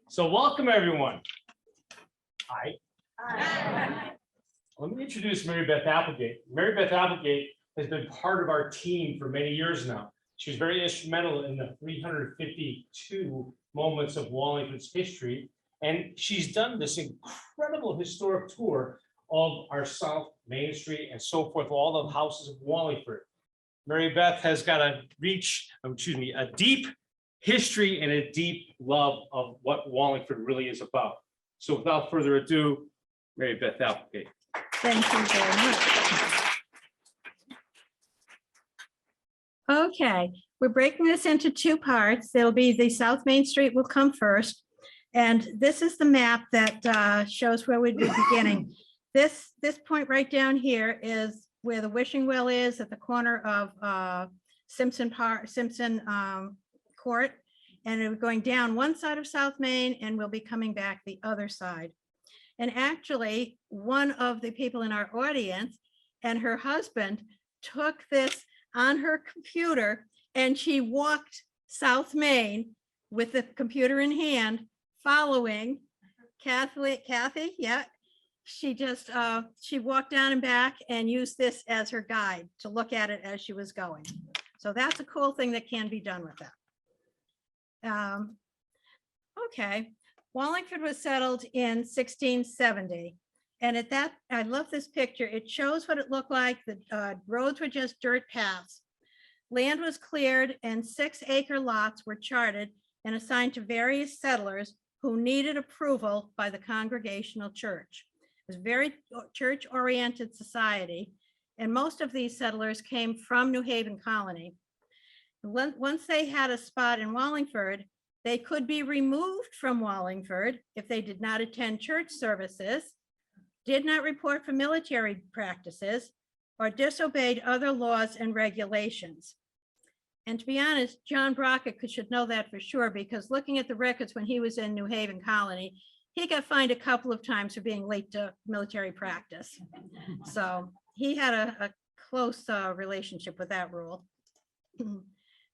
So welcome, everyone. Hi. Hi. Let me introduce Mary Beth Applegate. Mary Beth Applegate has been part of our team for many years now. She was very instrumental in the 352 moments of Wallingford's history. And she's done this incredible historic tour of our South Main Street and so forth, all the houses of Wallingford. Mary Beth has got a deep history and a deep love of what Wallingford really is about. So without further ado, Mary Beth Applegate. Thank you very much. Okay, we're breaking this into two parts. There'll be the South Main Street will come first. And this is the map that shows where we'd be beginning. This point right down here is where the wishing well is at the corner of Simpson Court. And we're going down one side of South Main and we'll be coming back the other side. And actually, one of the people in our audience and her husband took this on her computer and she walked South Main with the computer in hand, following Kathy, yeah. She just, she walked down and back and used this as her guide to look at it as she was going. So that's a cool thing that can be done with that. Okay, Wallingford was settled in 1670. And at that, I love this picture. It shows what it looked like. The roads were just dirt paths. Land was cleared and 6-acre lots were charted and assigned to various settlers who needed approval by the Congregational Church. It was a very church-oriented society, and most of these settlers came from New Haven Colony. Once they had a spot in Wallingford, they could be removed from Wallingford if they did not attend church services, did not report for military practices, or disobeyed other laws and regulations. And to be honest, John Brockett should know that for sure, because looking at the records when he was in New Haven Colony, he got fined a couple of times for being late to military practice. So he had a close relationship with that rule.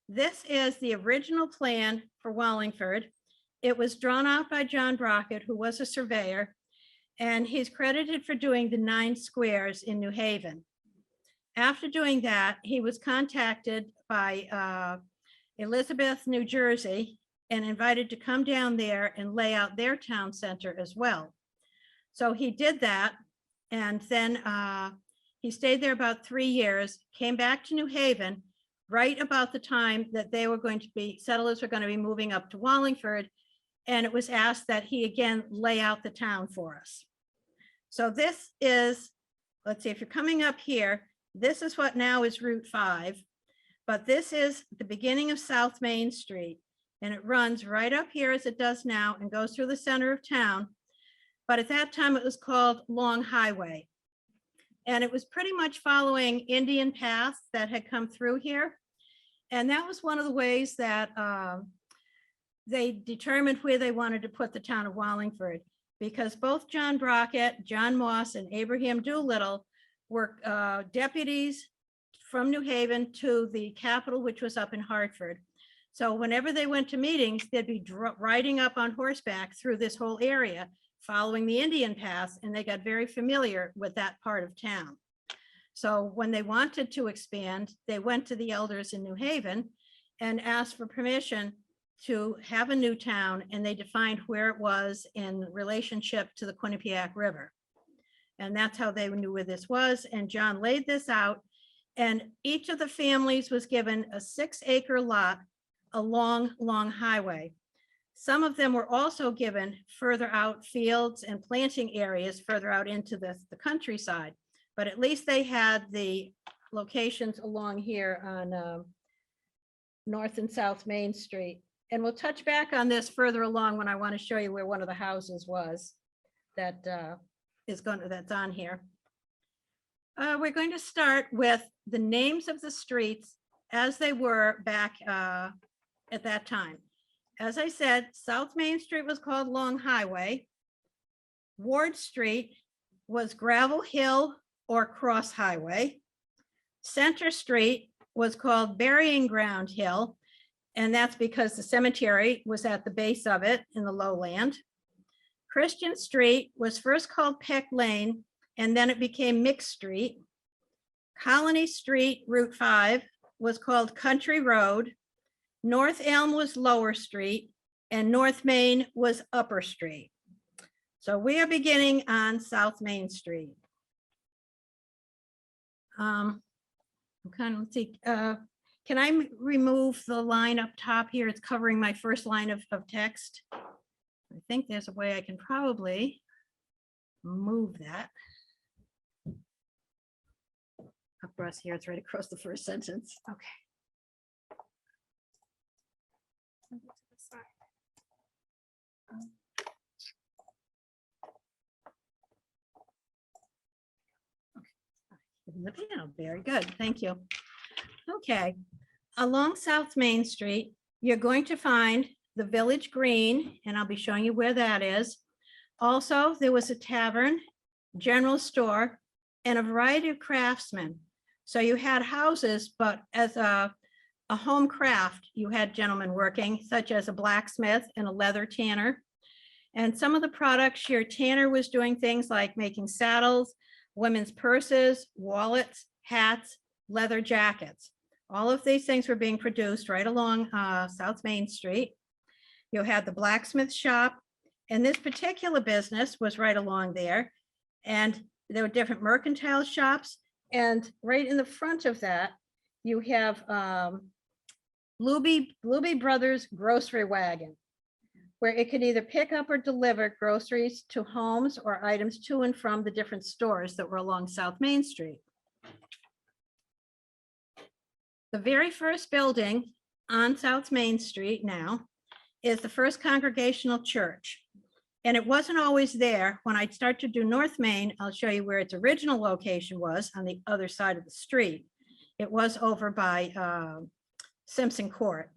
This is the original plan for Wallingford. It was drawn out by John Brockett, who was a surveyor, and he's credited for doing the 9 squares in New Haven. After doing that, he was contacted by Elizabeth, New Jersey, and invited to come down there and lay out their town center as well. So he did that, and then he stayed there about 3 years, came back to New Haven, right about the time that they were going to be, settlers were going to be moving up to Wallingford, and it was asked that he again lay out the town for us. So this is, let's see, if you're coming up here, this is what now is Route 5, but this is the beginning of South Main Street, and it runs right up here as it does now and goes through the center of town. But at that time it was called Long Highway. And it was pretty much following Indian paths that had come through here. And that was one of the ways that they determined where they wanted to put the town of Wallingford, because both John Brockett, John Moss, and Abraham Doolittle were deputies from New Haven to the capital, which was up in Hartford. So whenever they went to meetings, they'd be riding up on horseback through this whole area, following the Indian paths, and they got very familiar with that part of town. So when they wanted to expand, they went to the elders in New Haven and asked for permission to have a new town, and they defined where it was in relationship to the Quinnipiac River. And that's how they knew where this was. And John laid this out, and each of the families was given a 6-acre lot along Long Highway. Some of them were also given further out fields and planting areas further out into the countryside, but at least they had the locations along here on North and South Main Street. And we'll touch back on this further along when I want to show you where one of the houses was that that's on here. We're going to start with the names of the streets as they were back at that time. As I said, South Main Street was called Long Highway. Ward Street was Gravel Hill or Cross Highway. Center Street was called Burying Ground Hill, And that's because the cemetery was at the base of it in the lowland. Christian Street was first called Peck Lane, and then it became Mixed Street. Colony Street, Route 5, was called Country Road. North Elm was Lower Street, and North Main was Upper Street. So we are beginning on South Main Street. Let's see, can I remove the line up top here? It's covering my first line of text. I think there's a way I can probably move that. Across here, it's right across the first sentence. Okay. In the panel. Very good. Thank you. Okay. Along South Main Street, you're going to find the Village Green, and I'll be showing you where that is. Also, there was a tavern, general store, and a variety of craftsmen. So you had houses, but as a home craft, you had gentlemen working, such as a blacksmith and a leather tanner. And some of the products, your tanner was doing things like making saddles, women's purses, wallets, hats, leather jackets. All of these things were being produced right along South Main Street. You had the blacksmith shop, and this particular business was right along there. And there were different mercantile shops. And right in the front of that, you have Luby Brothers Grocery Wagon, where it could either pick up or deliver groceries to homes or items to and from the different stores that were along South Main Street. The very first building on South Main Street now is the First Congregational Church. And it wasn't always there. When I start to do North Main, I'll show you where its original location was on the other side of the street. It was over by Simpson Court.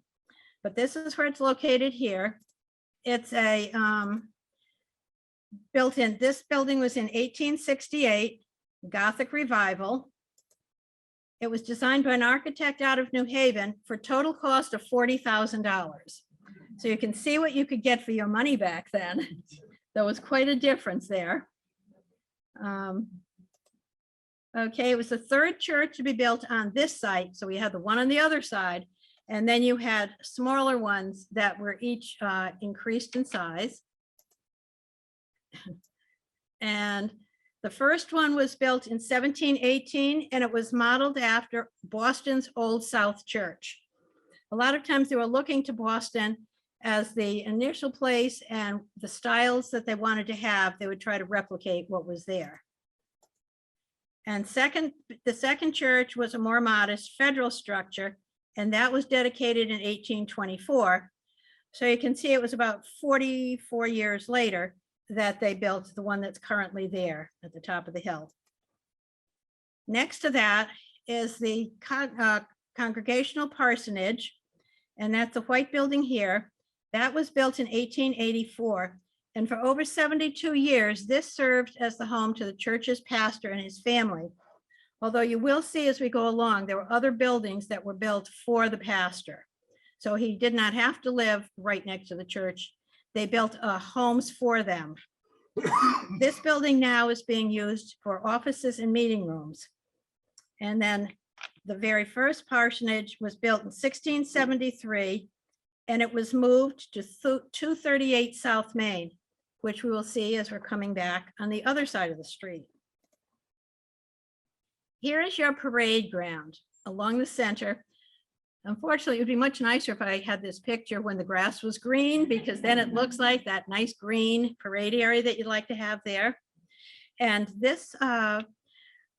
But this is where it's located here. It's a built in, this building was in 1868, Gothic revival. It was designed by an architect out of New Haven for total cost of $40,000. So you can see what you could get for your money back then. There was quite a difference there. Okay, it was the third church to be built on this site. So we had the one on the other side, and then you had smaller ones that were each increased in size. And the first one was built in 1718, and it was modeled after Boston's Old South Church. A lot of times they were looking to Boston as the initial place, and the styles that they wanted to have, they would try to replicate what was there. And the second church was a more modest federal structure, and that was dedicated in 1824. So you can see it was about 44 years later that they built the one that's currently there at the top of the hill. Next to that is the Congregational Parsonage, and that's the white building here. That was built in 1884. And for over 72 years, this served as the home to the church's pastor and his family. Although you will see as we go along, there were other buildings that were built for the pastor. So he did not have to live right next to the church. They built homes for them. This building now is being used for offices and meeting rooms. And then the very first parsonage was built in 1673, and it was moved to 238 South Main, which we will see as we're coming back on the other side of the street. Here is your parade ground along the center. Unfortunately, it would be much nicer if I had this picture when the grass was green, because then it looks like that nice green parade area that you'd like to have there. And this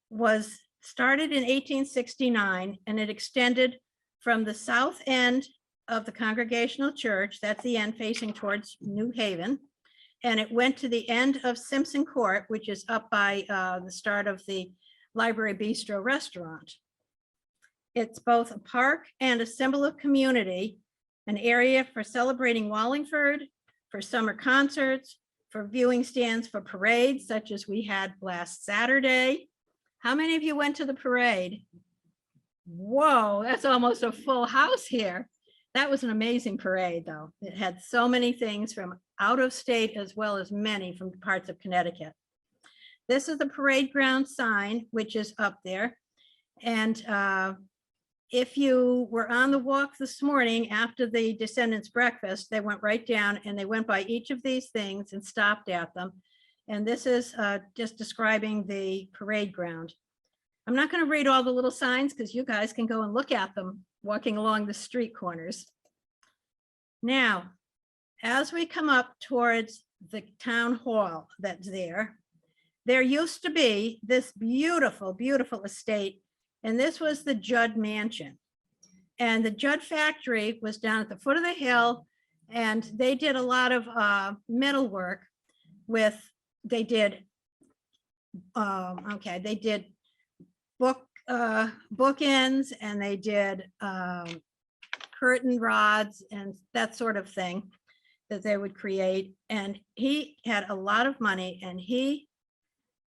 was started in 1869, and it extended from the south end of the Congregational Church, that's the end facing towards New Haven, and it went to the end of Simpson Court, which is up by the start of the Library Bistro restaurant. It's both a park and a symbol of community, an area for celebrating Wallingford, for summer concerts, for viewing stands for parades, such as we had last Saturday. How many of you went to the parade? Whoa, that's almost a full house here. That was an amazing parade, though. It had so many things from out of state as well as many from parts of Connecticut. This is the parade ground sign, which is up there. And if you were on the walk this morning after the Descendants breakfast, they went right down and they went by each of these things and stopped at them. And this is just describing the parade ground. I'm not going to read all the little signs because you guys can go and look at them walking along the street corners. Now, as we come up towards the town hall that's there used to be this beautiful, beautiful estate, and this was the Judd Mansion. And the Judd factory was down at the foot of the hill, and they did a lot of metal work with, they did bookends, and they did curtain rods and that sort of thing that they would create. And he had a lot of money, and he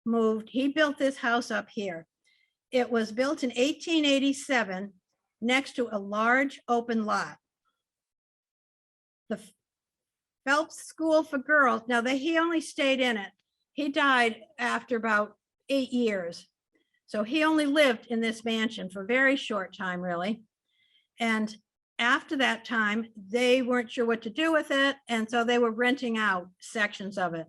built this house up here. It was built in 1887 next to a large open lot. The Phelps School for Girls, now he only stayed in it. He died after about 8 years. So he only lived in this mansion for a very short time, really. And after that time, they weren't sure what to do with it. And so they were renting out sections of it.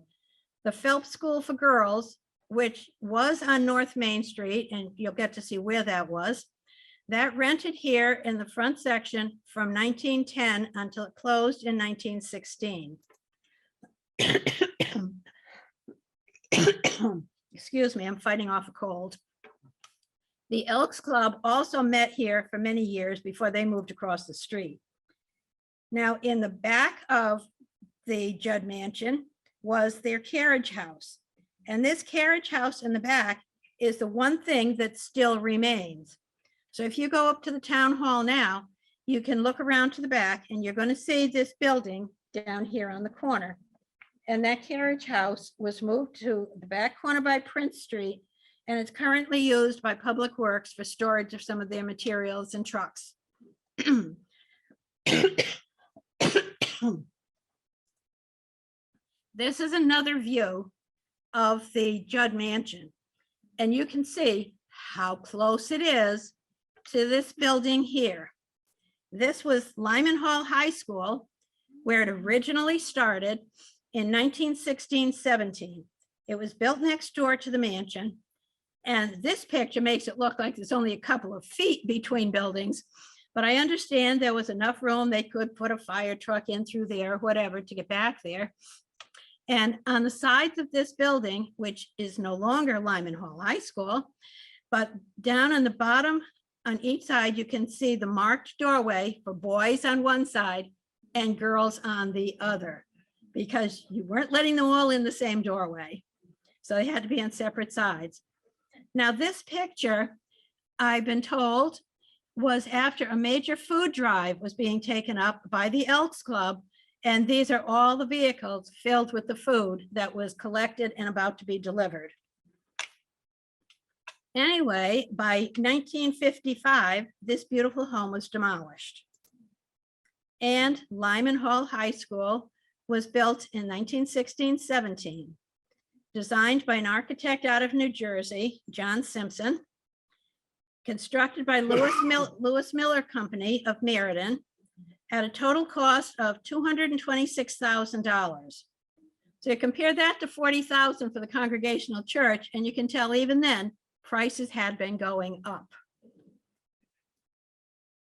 The Phelps School for Girls, which was on North Main Street, and you'll get to see where that was, that rented here in the front section from 1910 until it closed in 1916. Excuse me, I'm fighting off a cold. The Elks Club also met here for many years before they moved across the street. Now, in the back of the Judd Mansion was their carriage house. And this carriage house in the back is the one thing that still remains. So if you go up to the town hall now, you can look around to the back and you're going to see this building down here on the corner. And that carriage house was moved to the back corner by Prince Street, and it's currently used by Public Works for storage of some of their materials and trucks. This is another view of the Judd Mansion, and you can see how close it is to this building here. This was Lyman Hall High School, where it originally started in 1916-17. It was built next door to the mansion. And this picture makes it look like there's only a couple of feet between buildings, but I understand there was enough room they could put a fire truck in through there or whatever to get back there. And on the sides of this building, which is no longer Lyman Hall High School, but down on the bottom on each side, you can see the marked doorway for boys on one side and girls on the other, because you weren't letting them all in the same doorway. So they had to be on separate sides. Now, this picture, I've been told, was after a major food drive was being taken up by the Elks Club. And these are all the vehicles filled with the food that was collected and about to be delivered. Anyway, by 1955, this beautiful home was demolished. And Lyman Hall High School was built in 1916-17. Designed by an architect out of New Jersey, John Simpson, constructed by Lewis Miller Company of Meriden, at a total cost of $226,000. So you compare that to $40,000 for the Congregational Church, and you can tell even then prices had been going up.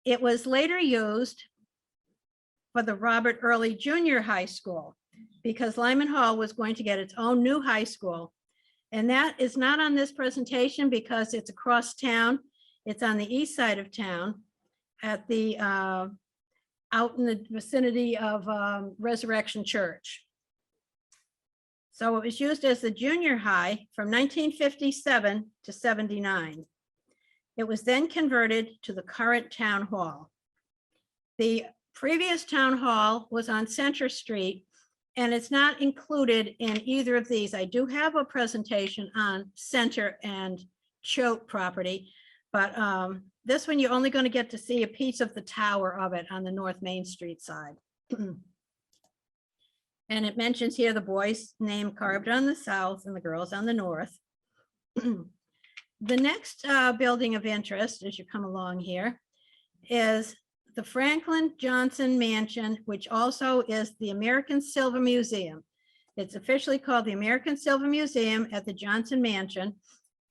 It was later used for the Robert Early Junior High School, because Lyman Hall was going to get its own new high school. And that is not on this presentation because it's across town. It's on the east side of town at the, out in the vicinity of Resurrection Church. So it was used as the junior high from 1957 to 79. It was then converted to the current town hall. The previous town hall was on Center Street, and it's not included in either of these. I do have a presentation on Center and Choate property, but This one, you're only going to get to see a piece of the tower of it on the North Main Street side. And it mentions here the boy's name carved on the south and the girls on the north. The next building of interest as you come along here is the Franklin Johnson Mansion, which also is the American Silver Museum. It's officially called the American Silver Museum at the Johnson Mansion,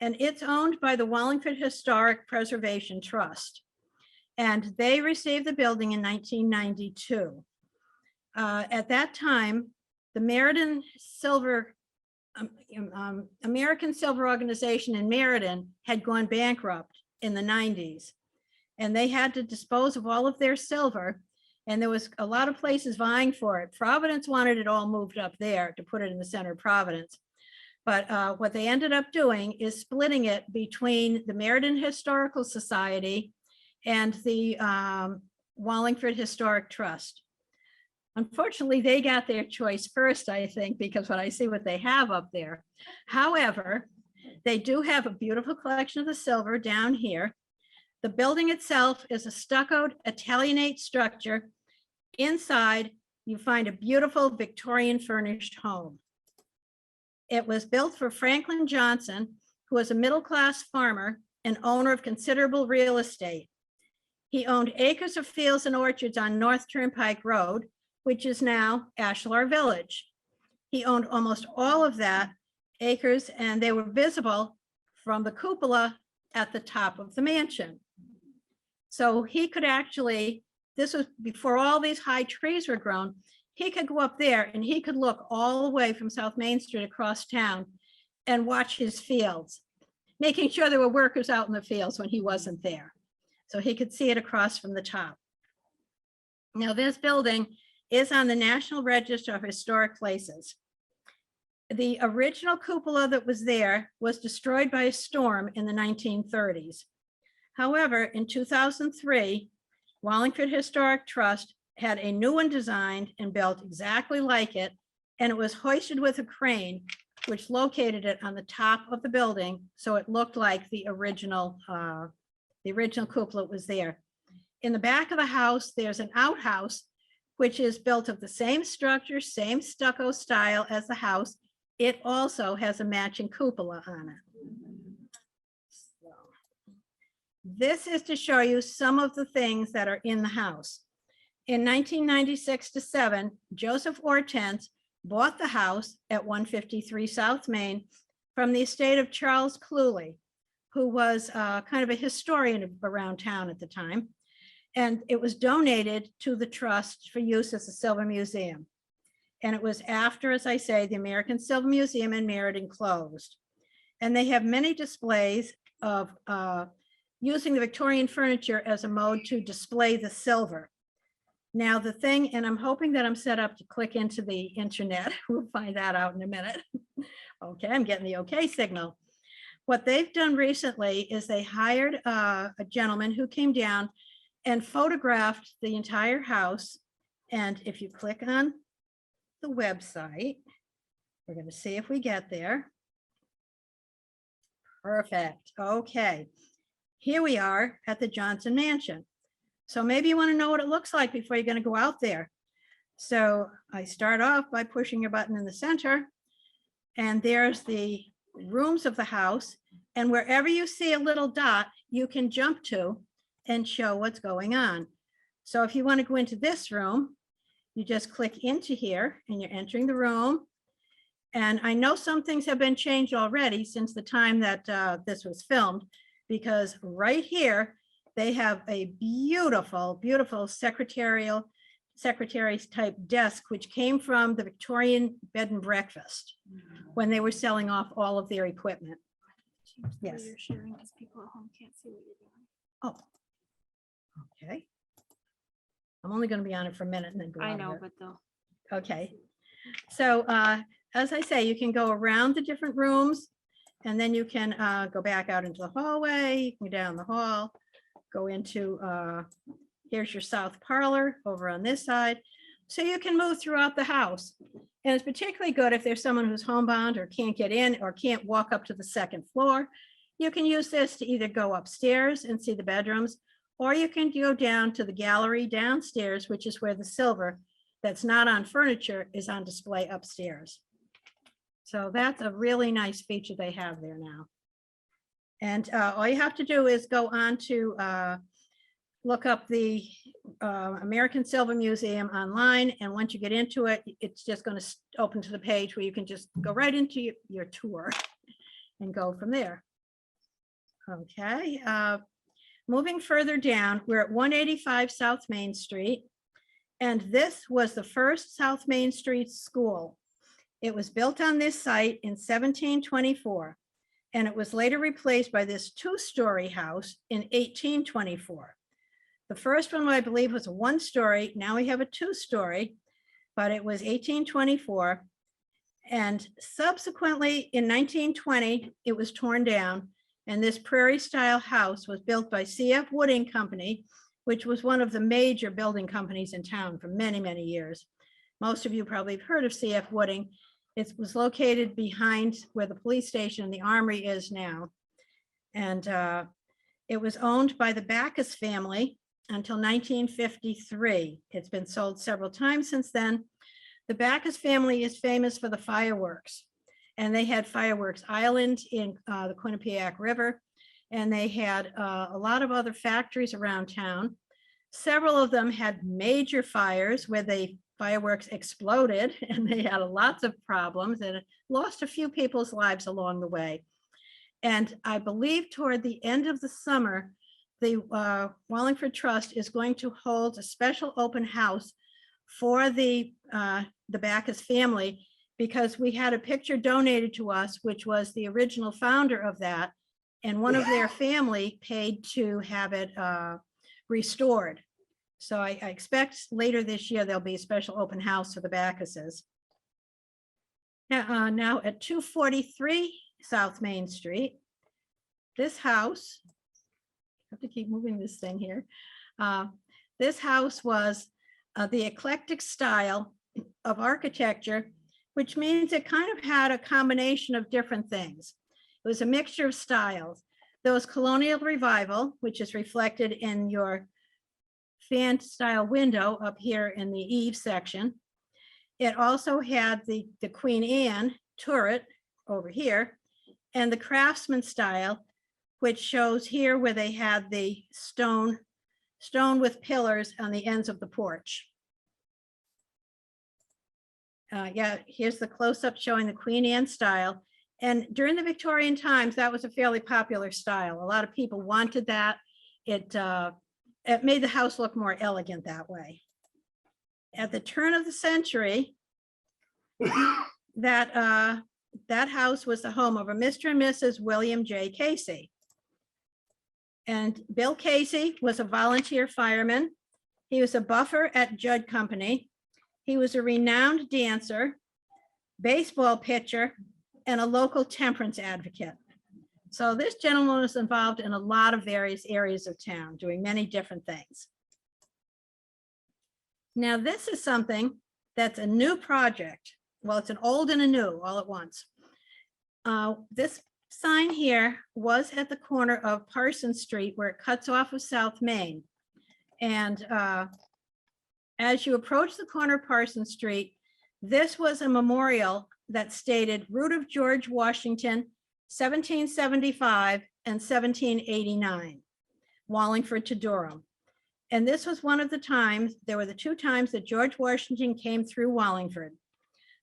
and it's owned by the Wallingford Historic Preservation Trust. And they received the building in 1992. At that time, the American Silver Organization in Meriden had gone bankrupt in the 90s, and they had to dispose of all of their silver, and there was a lot of places vying for it. Providence wanted it all moved up there to put it in the center of Providence. But what they ended up doing is splitting it between the Meriden Historical Society and the Wallingford Historic Trust. Unfortunately, they got their choice first, I think, because when I see what they have up there. However, they do have a beautiful collection of the silver down here. The building itself is a stuccoed Italianate structure. Inside, you find a beautiful Victorian furnished home. It was built for Franklin Johnson, who was a middle-class farmer and owner of considerable real estate. He owned acres of fields and orchards on North Turnpike Road, which is now Ashlar Village. He owned almost all of that acres, and they were visible from the cupola at the top of the mansion. So he could actually, this was before all these high trees were grown, he could go up there and he could look all the way from South Main Street across town and watch his fields, making sure there were workers out in the fields when he wasn't there. So he could see it across from the top. Now, this building is on the National Register of Historic Places. The original cupola that was there was destroyed by a storm in the 1930s. However, in 2003, Wallingford Historic Trust had a new one designed and built exactly like it, and it was hoisted with a crane, which located it on the top of the building, so it looked like the original cupola was there. In the back of the house, there's an outhouse, which is built of the same structure, same stucco style as the house. It also has a matching cupola on it. So, this is to show you some of the things that are in the house. In 1996-7, Joseph Hortense bought the house at 153 South Main from the estate of Charles Cluley, who was kind of a historian around town at the time. And it was donated to the trust for use as a silver museum. And it was after, as I say, the American Silver Museum in Meriden closed. And they have many displays of using the Victorian furniture as a mode to display the silver. Now the thing, and I'm hoping that I'm set up to click into the internet. We'll find that out in a minute. Okay, I'm getting the okay signal. What they've done recently is they hired a gentleman who came down and photographed the entire house. And if you click on the website, we're going to see if we get there. Perfect. Okay. Here we are at the Johnson Mansion. So maybe you want to know what it looks like before you're going to go out there. So I start off by pushing a button in the center, and there's the rooms of the house. And wherever you see a little dot, you can jump to and show what's going on. So if you want to go into this room, you just click into here and you're entering the room. And I know some things have been changed already since the time that this was filmed, because right here, they have a beautiful, beautiful secretary's type desk, which came from the Victorian bed and breakfast when they were selling off all of their equipment. Yes. You're sharing because people at home can't see what you're doing. Oh, okay. I'm only going to be on it for a minute and then go I out of know, it. but they'll. Okay. So as I say, you can go around the different rooms, and then you can go back out into the hallway, you can go down the hall, go into, here's your south parlor over on this side. So you can move throughout the house. And it's particularly good if there's someone who's homebound or can't get in or can't walk up to the second floor. You can use this to either go upstairs and see the bedrooms, or you can go down to the gallery downstairs, which is where the silver that's not on furniture is on display upstairs. So that's a really nice feature they have there now. And all you have to do is go on to look up the American Silver Museum online. And once you get into it, it's just going to open to the page where you can just go right into your tour and go from there. Okay. Moving further down, we're at 185 South Main Street. And this was the first South Main Street school. It was built on this site in 1724, and it was later replaced by this two-story house in 1824. The first one, I believe, was a one-story. Now we have a two-story, but it was 1824. And subsequently, in 1920, it was torn down, and this prairie-style house was built by C.F. Wooding Company, which was one of the major building companies in town for many, many years. Most of you probably have heard of C.F. Wooding. It was located behind where the police station and the armory is now. And it was owned by the Backus family until 1953. It's been sold several times since then. The Backus family is famous for the fireworks. And they had Fireworks Island in the Quinnipiac River. And they had a lot of other factories around town. Several of them had major fires where the fireworks exploded, and they had lots of problems and lost a few people's lives along the way. And I believe toward the end of the summer, the Wallingford Trust is going to hold a special open house for the Backus family, because we had a picture donated to us, which was the original founder of that. And one of their family paid to have it restored. So I expect later this year, there'll be a special open house for the Backuses. Now at 243 South Main Street, this house, I have to keep moving this thing here. This house was the eclectic style of architecture, which means it kind of had a combination of different things. It was a mixture of styles. There was colonial revival, which is reflected in your fan style window up here in the eave section. It also had the Queen Anne turret over here, and the craftsman style, which shows here where they had the stone with pillars on the ends of the porch. Yeah, here's the close-up showing the Queen Anne style. And during the Victorian times, that was a fairly popular style. A lot of people wanted that. It made the house look more elegant that way. At the turn of the century, that house was the home of a Mr. and Mrs. William J. Casey. And Bill Casey was a volunteer fireman. He was a buffer at Judd Company. He was a renowned dancer, baseball pitcher, and a local temperance advocate. So this gentleman was involved in a lot of various areas of town, doing many different things. Now, this is something that's a new project. Well, it's an old and a new all at once. This sign here was at the corner of Parsons Street, where it cuts off of South Main. And as you approach the corner of Parsons Street, this was a memorial that stated route of George Washington, 1775 and 1789, Wallingford to Durham. And this was one of the times, there were the two times that George Washington came through Wallingford.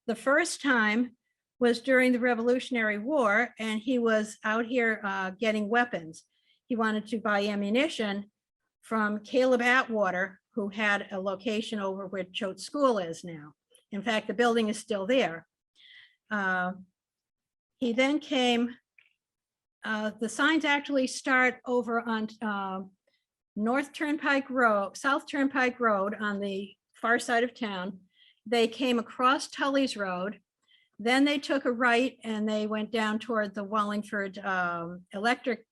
The first time was during the Revolutionary War, and he was out here getting weapons. He wanted to buy ammunition from Caleb Atwater, who had a location over where Choate School is now. In fact, the building is still there. He then came, the signs actually start over on South Turnpike Road on the far side of town. They came across Tully's Road. Then they took a right and they went down toward the Wallingford Electric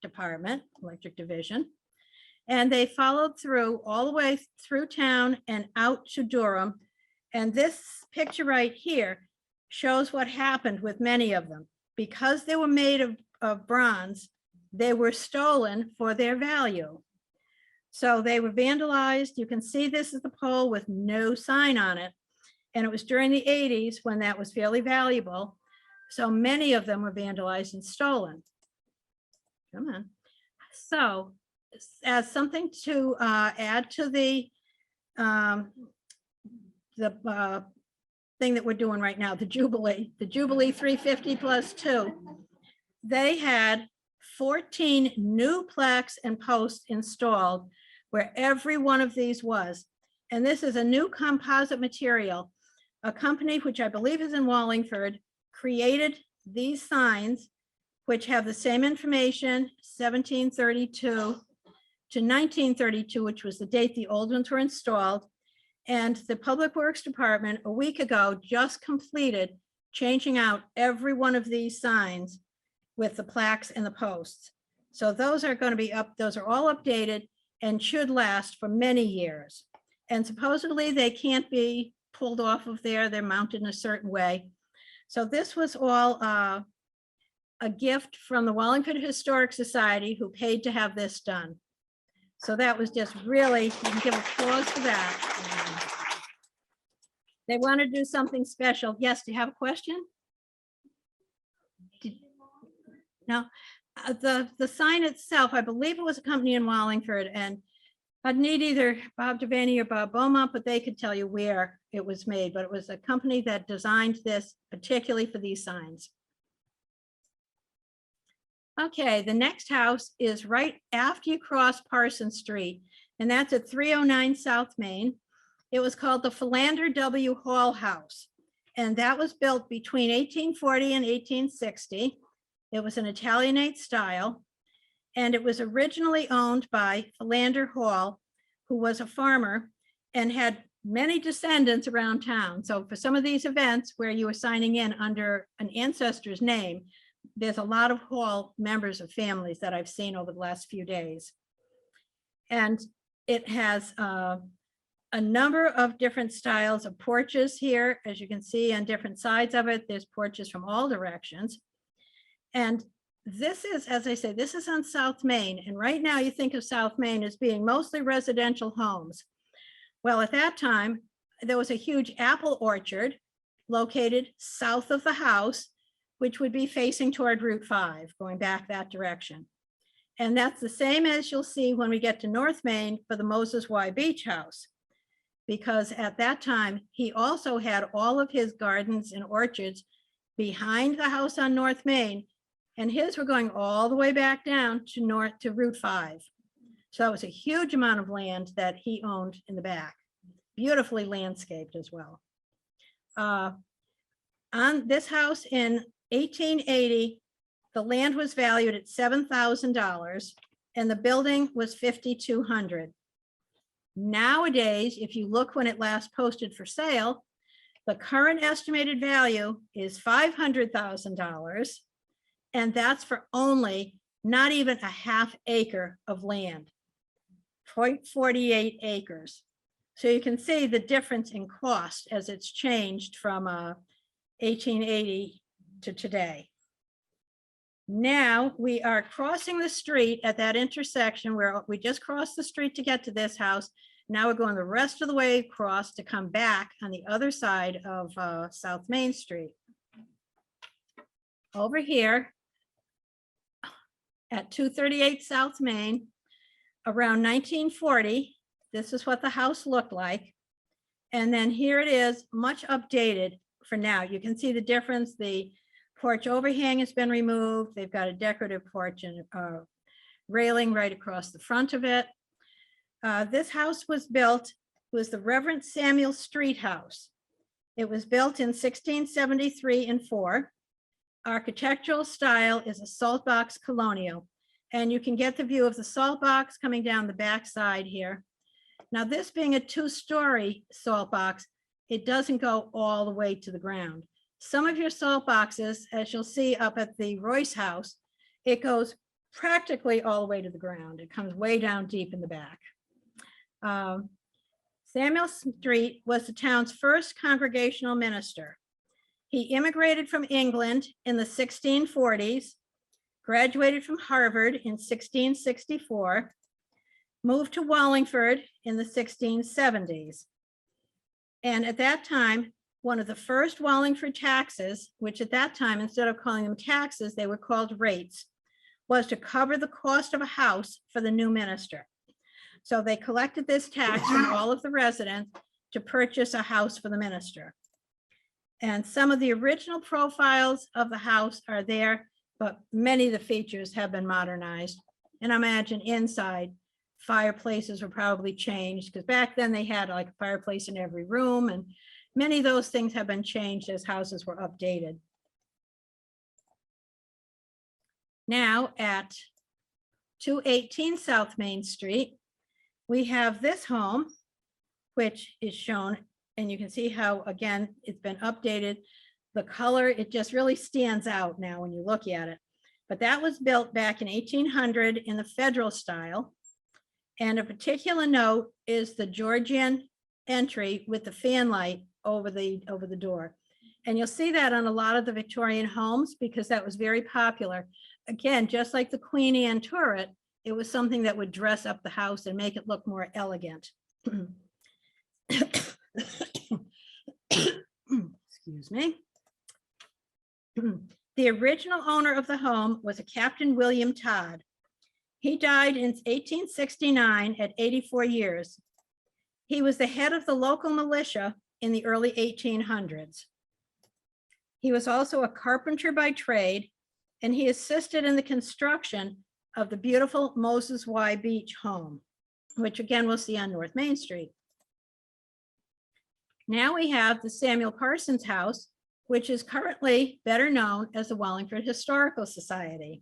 Division. And they followed through all the way through town and out to Durham. And this picture right here shows what happened with many of them. Because they were made of bronze, they were stolen for their value. So they were vandalized. You can see this is the pole with no sign on it. And it was during the 80s when that was fairly valuable. So many of them were vandalized and stolen. Come on. So as something to add to the thing that we're doing right now, the Jubilee 350 plus 2, they had 14 new plaques and posts installed where every one of these was. And this is a new composite material. A company, which I believe is in Wallingford, created these signs, which have the same information, 1732 to 1932, which was the date the old ones were installed. And the Public Works Department a week ago just completed changing out every one of these signs with the plaques and the posts. So those are going to be up, those are all updated and should last for many years. And supposedly they can't be pulled off of there, they're mounted in a certain way. So this was all a gift from the Wallingford Historic Society, who paid to have this done. So that was just really, you can give applause for that. They want to do something special. Yes, do you have a question? No, the sign itself, I believe it was a company in Wallingford, and I'd need either Bob Devaney or Bob Beaumont, but they could tell you where it was made, but it was a company that designed this particularly for these signs. Okay, the next house is right after you cross Parsons Street, and that's at 309 South Main. It was called the Philander W. Hall House, and that was built between 1840 and 1860. It was an Italianate style, and it was originally owned by Philander Hall, who was a farmer and had many descendants around town. So for some of these events where you were signing in under an ancestor's name, there's a lot of Hall members of families that I've seen over the last few days. And it has a number of different styles of porches here. As you can see on different sides of it, there's porches from all directions. And this is, as I say, this is on South Main. And right now you think of South Main as being mostly residential homes. Well, at that time, there was a huge apple orchard located south of the house, which would be facing toward Route 5, going back that direction. And that's the same as you'll see when we get to North Main for the Moses Y. Beach House, because at that time, he also had all of his gardens and orchards behind the house on North Main, and his were going all the way back down to Route 5. So that was a huge amount of land that he owned in the back, beautifully landscaped as well. On this house in 1880, the land was valued at $7,000 and the building was $5,200. Nowadays, if you look when it last posted for sale, the current estimated value is $500,000. And that's for only not even a half acre of land, 0.48 acres. So you can see the difference in cost as it's changed from 1880 to today. Now we are crossing the street at that intersection where we just crossed the street to get to this house. Now we're going the rest of the way across to come back on the other side of South Main Street. Over here at 238 South Main, around 1940, this is what the house looked like. And then here it is, much updated for now. You can see the difference. The porch overhang has been removed. They've got a decorative porch and railing right across the front of it. This house was built, was the Reverend Samuel Street House. It was built in 1673 and 4. Architectural style is a salt box colonial, and you can get the view of the salt box coming down the back side here. Now, this being a 2-story salt box, it doesn't go all the way to the ground. Some of your salt boxes, as you'll see up at the Royce house, it goes practically all the way to the ground. It comes way down deep in the back. Samuel Street was the town's first congregational minister. He immigrated from England in the 1640s, graduated from Harvard in 1664, moved to Wallingford in the 1670s. And at that time, one of the first Wallingford taxes, which at that time, instead of calling them taxes, they were called rates, was to cover the cost of a house for the new minister. So they collected this tax from all of the residents to purchase a house for the minister. And some of the original profiles of the house are there, but many of the features have been modernized. And I imagine inside, fireplaces were probably changed, because back then they had like a fireplace in every room, and many of those things have been changed as houses were updated. Now at 218 South Main Street, we have this home, which is shown, and you can see how, again, it's been updated. The color, it just really stands out now when you look at it. But that was built back in 1800 in the Federal style. And a particular note is the Georgian entry with the fan light over the door. And you'll see that on a lot of the Victorian homes, because that was very popular. Again, just like the Queen Anne turret, it was something that would dress up the house and make it look more elegant. Excuse me. The original owner of the home was a Captain William Todd. He died in 1869 at 84 years. He was the head of the local militia in the early 1800s. He was also a carpenter by trade, and he assisted in the construction of the beautiful Moses Y. Beach home, which again we'll see on North Main Street. Now we have the Samuel Parsons House, which is currently better known as the Wallingford Historical Society.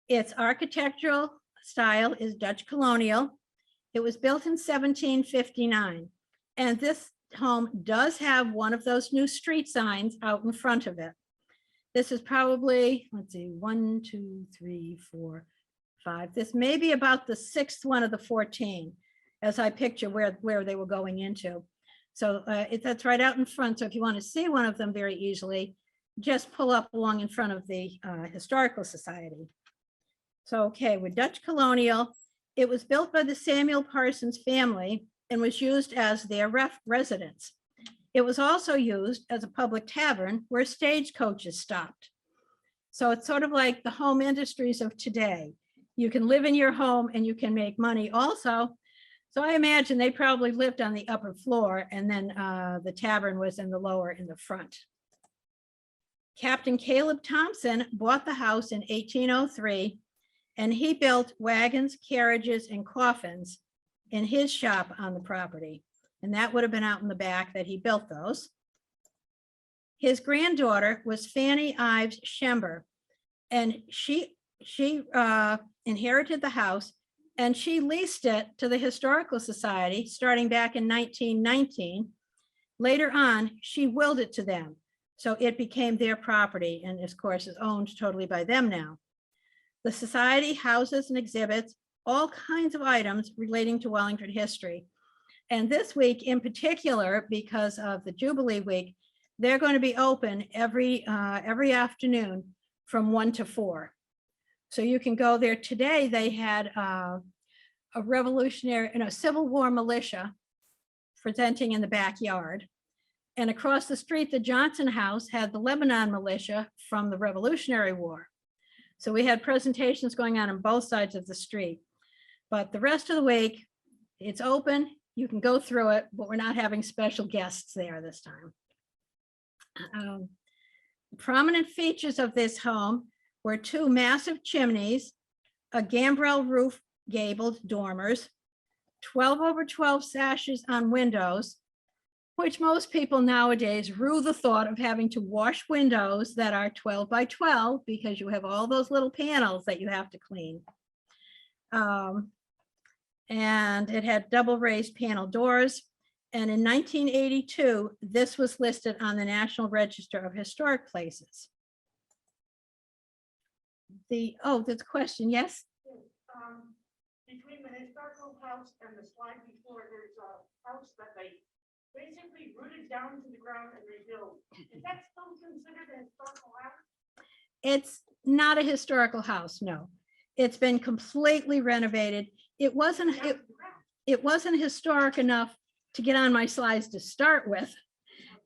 Its architectural style is Dutch colonial. It was built in 1759, and this home does have one of those new street signs out in front of it. This is probably, let's see, 1, 2, 3, 4, 5. This may be about the 6th one of the 14, as I picture where they were going into. So that's right out in front. So if you want to see one of them very easily, just pull up along in front of the Historical Society. So, okay, with Dutch colonial, it was built by the Samuel Parsons family and was used as their residence. It was also used as a public tavern where stagecoaches stopped. So it's sort of like the home industries of today. You can live in your home and you can make money also. So I imagine they probably lived on the upper floor, and then the tavern was in the lower in the front. Captain Caleb Thompson bought the house in 1803, and he built wagons, carriages, and coffins in his shop on the property. And that would have been out in the back that he built those. His granddaughter was Fanny Ives Schember, and she inherited the house, and she leased it to the Historical Society starting back in 1919. Later on, she willed it to them. So it became their property, and of course is owned totally by them now. The society houses and exhibits all kinds of items relating to Wallingford history. And this week in particular, because of the Jubilee week, they're going to be open every afternoon from 1 to 4. So you can go there. Today, they had a revolutionary, Civil War militia presenting in the backyard. And across the street, the Johnson House had the Lebanon militia from the Revolutionary War. So we had presentations going on both sides of the street. But the rest of the week, it's open. You can go through it, but we're not having special guests there this time. Prominent features of this home were 2 massive chimneys, a gambrel roof gabled dormers, 12/12 sashes on windows, which most people nowadays rue the thought of having to wash windows that are 12/12 because you have all those little panels that you have to clean. And it had double raised panel doors. And in 1982, this was listed on the National Register of Historic Places. There's a question, yes? Between the historical house and the slide before, there's a house that they basically rooted down to the ground and rebuilt. Is that still considered a historical house? not a historical house, no. It's been completely renovated. It wasn't historic enough to get on my slides to start with.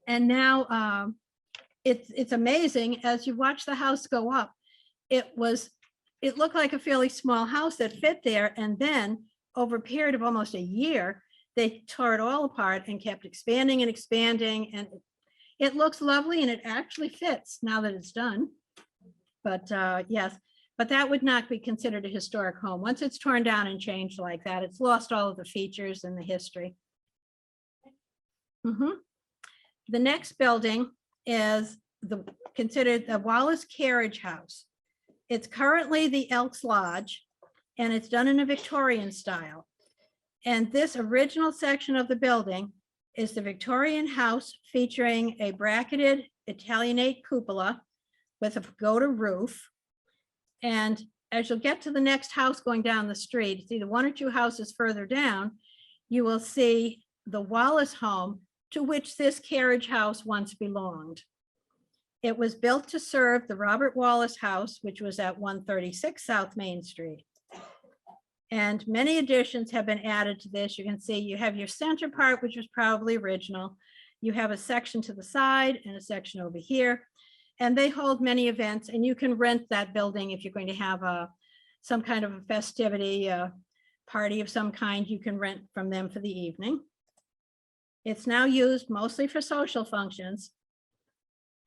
And now it's amazing as you watch the house go up. It looked like a fairly small house that fit there. And then over a period of almost a year, they tore it all apart and kept expanding and expanding. And it looks lovely and it actually fits now that it's done. But yes, but that would not be considered a historic home. Once it's torn down and changed like that, it's lost all of the features and the history. The next building is considered the Wallace Carriage House. It's currently the Elks Lodge, and it's done in a Victorian style. And this original section of the building is the Victorian house featuring a bracketed Italianate cupola with a pagoda roof. And as you'll get to the next house going down the street, it's either one or two houses further down, you will see the Wallace home to which this carriage house once belonged. It was built to serve the Robert Wallace House, which was at 136 South Main Street. And many additions have been added to this. You can see you have your center part, which was probably original. You have a section to the side and a section over here. And they hold many events, and you can rent that building if you're going to have some kind of a festivity, party of some kind. You can rent from them for the evening. It's now used mostly for social functions.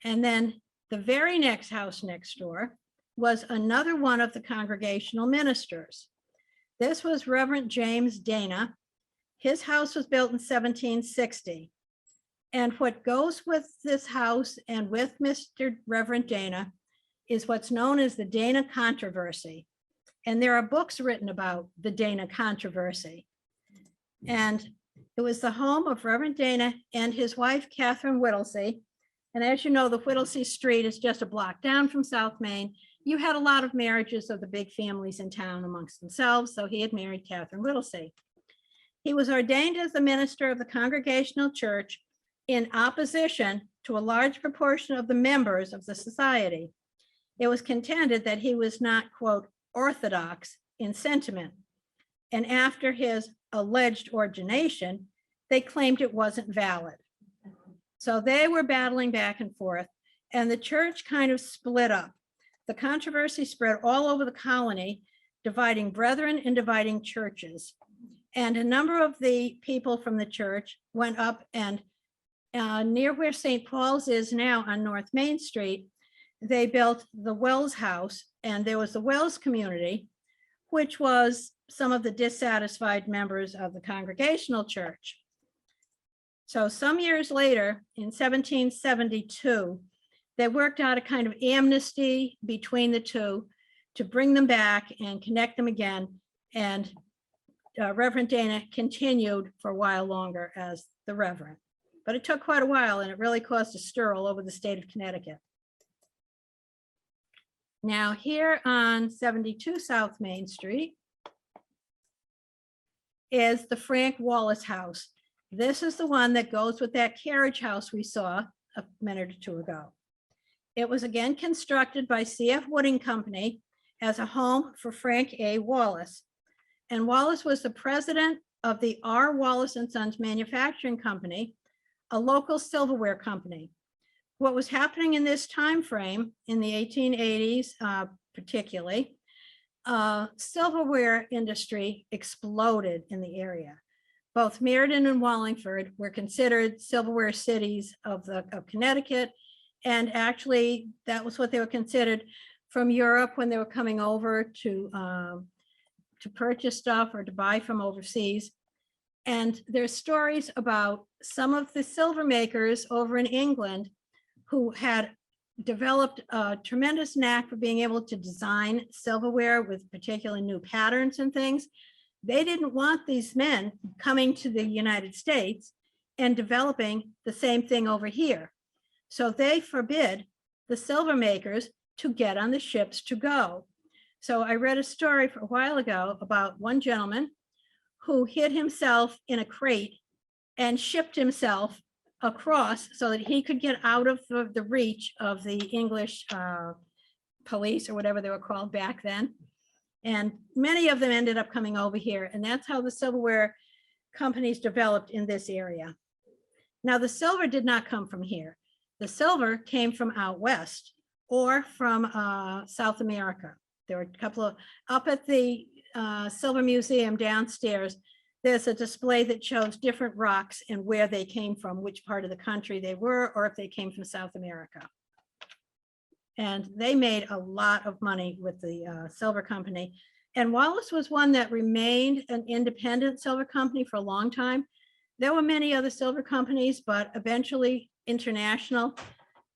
And then the very next house next door was another one of the congregational ministers. This was Reverend James Dana. His house was built in 1760. And what goes with this house and with Mr. Reverend Dana is what's known as the Dana controversy. And there are books written about the Dana controversy. And it was the home of Reverend Dana and his wife, Catherine Whittlesey. And as you know, the Whittlesey Street is just a block down from South Main. You had a lot of marriages of the big families in town amongst themselves. So he had married Catherine Whittlesey. He was ordained as the minister of the Congregational Church in opposition to a large proportion of the members of the society. It was contended that he was not, quote, orthodox in sentiment. And after his alleged ordination, they claimed it wasn't valid. So they were battling back and forth, and the church kind of split up. The controversy spread all over the colony, dividing brethren and dividing churches. And a number of the people from the church went up and near where St. Paul's is now on North Main Street, they built the Wells House, and there was the Wells community, which was some of the dissatisfied members of the Congregational Church. So some years later, in 1772, they worked out a kind of amnesty between the two to bring them back and connect them again. And Reverend Dana continued for a while longer as the Reverend. But it took quite a while, and it really caused a stir all over the state of Connecticut. Now here on 72 South Main Street is the Frank Wallace House. This is the one that goes with that carriage house we saw a minute or two ago. It was again constructed by C.F. Wooding Company as a home for Frank A. Wallace. And Wallace was the president of the R. Wallace and Sons Manufacturing Company, a local silverware company. What was happening in this time frame in the 1880s, particularly, silverware industry exploded in the area. Both Meriden and Wallingford were considered silverware cities of Connecticut, and actually that was what they were considered from Europe when they were coming over to purchase stuff or to buy from overseas. And there's stories about some of the silver makers over in England who had developed a tremendous knack for being able to design silverware with particular new patterns and things. They didn't want these men coming to the United States and developing the same thing over here. So they forbid the silver makers to get on the ships to go. So I read a story for a while ago about one gentleman who hid himself in a crate and shipped himself across so that he could get out of the reach of the English police or whatever they were called back then. And many of them ended up coming over here, and that's how the silverware companies developed in this area. Now, the silver did not come from here. The silver came from out west or from South America. There were a couple of, up at the Silver Museum downstairs, there's a display that shows different rocks and where they came from, which part of the country they were, or if they came from South America. And they made a lot of money with the silver company. And Wallace was one that remained an independent silver company for a long time. There were many other silver companies, but eventually international,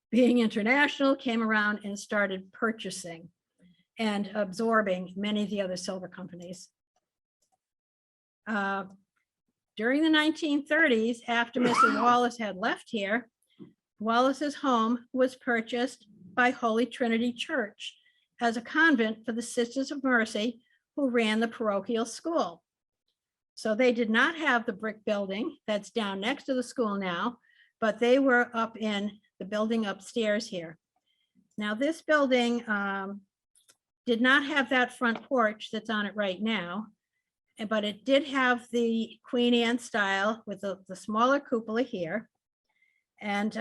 being international, came around and started purchasing and absorbing many of the other silver companies. During the 1930s, after Mrs. Wallace had left here, Wallace's home was purchased by Holy Trinity Church as a convent for the Sisters of Mercy who ran the parochial school. So they did not have the brick building that's down next to the school now, but they were up in the building upstairs here. Now this building did not have that front porch that's on it right now, but it did have the Queen Anne style with the smaller cupola here. And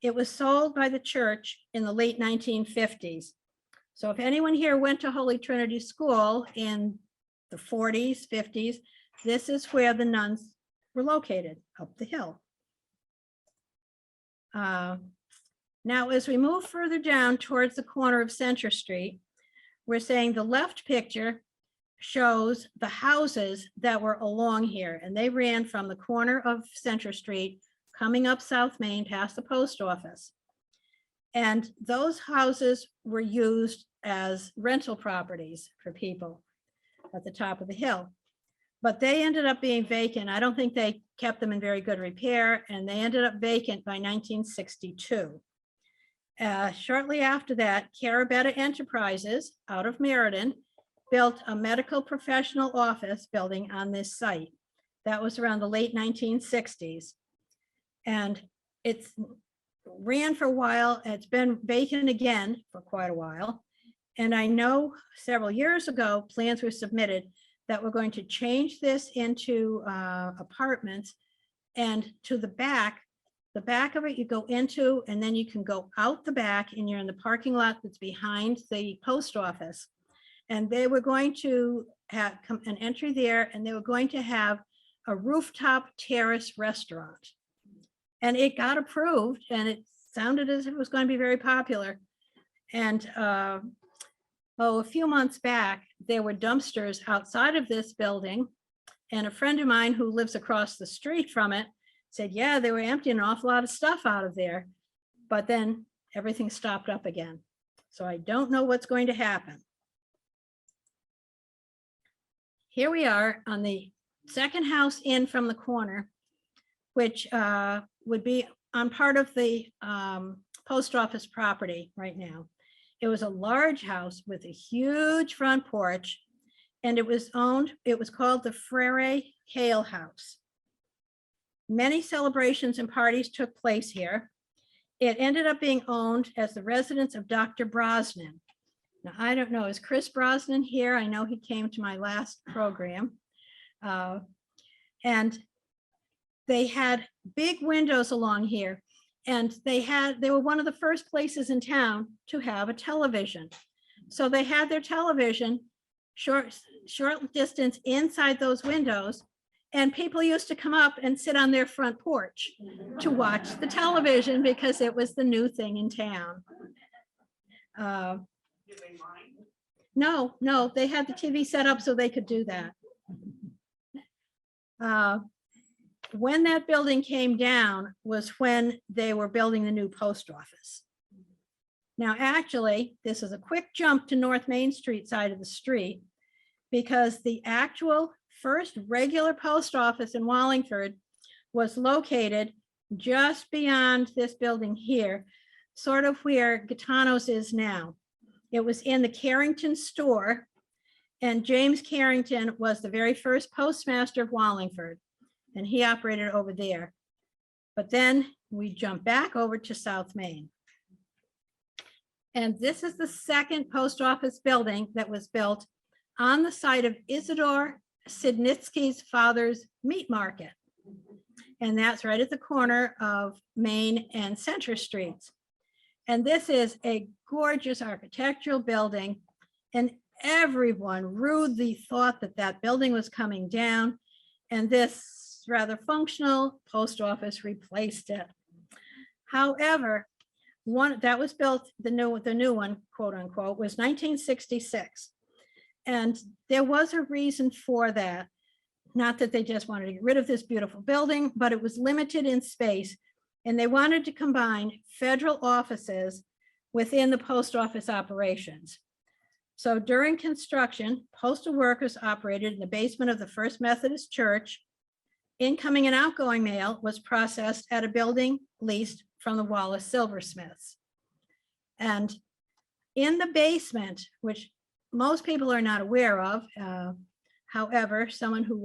it was sold by the church in the late 1950s. So if anyone here went to Holy Trinity School in the 40s, 50s, this is where the nuns were located, up the hill. Now, as we move further down towards the corner of Center Street, we're saying the left picture shows the houses that were along here, and they ran from the corner of Center Street coming up South Main past the post office. And those houses were used as rental properties for people at the top of the hill. But they ended up being vacant. I don't think they kept them in very good repair, and they ended up vacant by 1962. Shortly after that, Carabetta Enterprises out of Meriden built a medical professional office building on this site. That was around the late 1960s. And it's ran for a while. It's been vacant again for quite a while. And I know several years ago, plans were submitted that we're going to change this into apartments. And to the back of it, you go into, and then you can go out the back and you're in the parking lot that's behind the post office. And they were going to have an entry there, and they were going to have a rooftop terrace restaurant. And it got approved, and it sounded as if it was going to be very popular. And a few months back, there were dumpsters outside of this building. And a friend of mine who lives across the street from it said, yeah, they were emptying an awful lot of stuff out of there. But then everything stopped up again. So I don't know what's going to happen. Here we are on the second house in from the corner, which would be on part of the post office property right now. It was a large house with a huge front porch, and it was called the Frere Hale House. Many celebrations and parties took place here. It ended up being owned as the residence of Dr. Brosnan. Now, I don't know, is Chris Brosnan here? I know he came to my last program. And they had big windows along here, and they were one of the first places in town to have a television. So they had their television short distance inside those windows, and people used to come up and sit on their front porch to watch the television because it was the new thing in town. Did they mind? No, they had the TV set up so they could do that. When that building came down was when they were building the new post office. Now, actually, this is a quick jump to North Main Street side of the street, because the actual first regular post office in Wallingford was located just beyond this building here, sort of where Gaetano's is now. It was in the Carrington store, and James Carrington was the very first postmaster of Wallingford, and he operated over there. But then we jump back over to South Main. And this is the second post office building that was built on the site of Isidore Sidnitsky's father's meat market. And that's right at the corner of Main and Center Streets. And this is a gorgeous architectural building. And everyone rudely thought that that building was coming down. And this rather functional post office replaced it. However, one that was built, the new one, quote unquote, was 1966. And there was a reason for that. Not that they just wanted to get rid of this beautiful building, but it was limited in space. And they wanted to combine federal offices within the post office operations. So during construction, postal workers operated in the basement of the First Methodist Church. Incoming and outgoing mail was processed at a building leased from the Wallace silversmiths. And in the basement, which most people are not aware of, however, someone who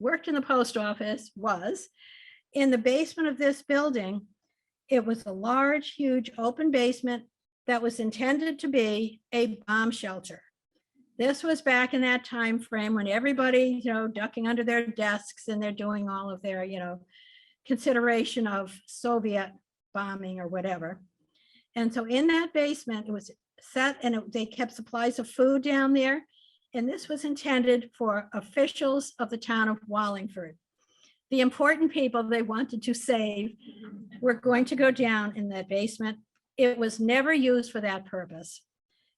worked in the post office was, in the basement of this building, it was a large, huge open basement that was intended to be a bomb shelter. This was back in that time frame when everybody, ducking under their desks and they're doing all of their, consideration of Soviet bombing or whatever. And so in that basement, it was set and they kept supplies of food down there. And this was intended for officials of the town of Wallingford. The important people they wanted to save were going to go down in that basement. It was never used for that purpose.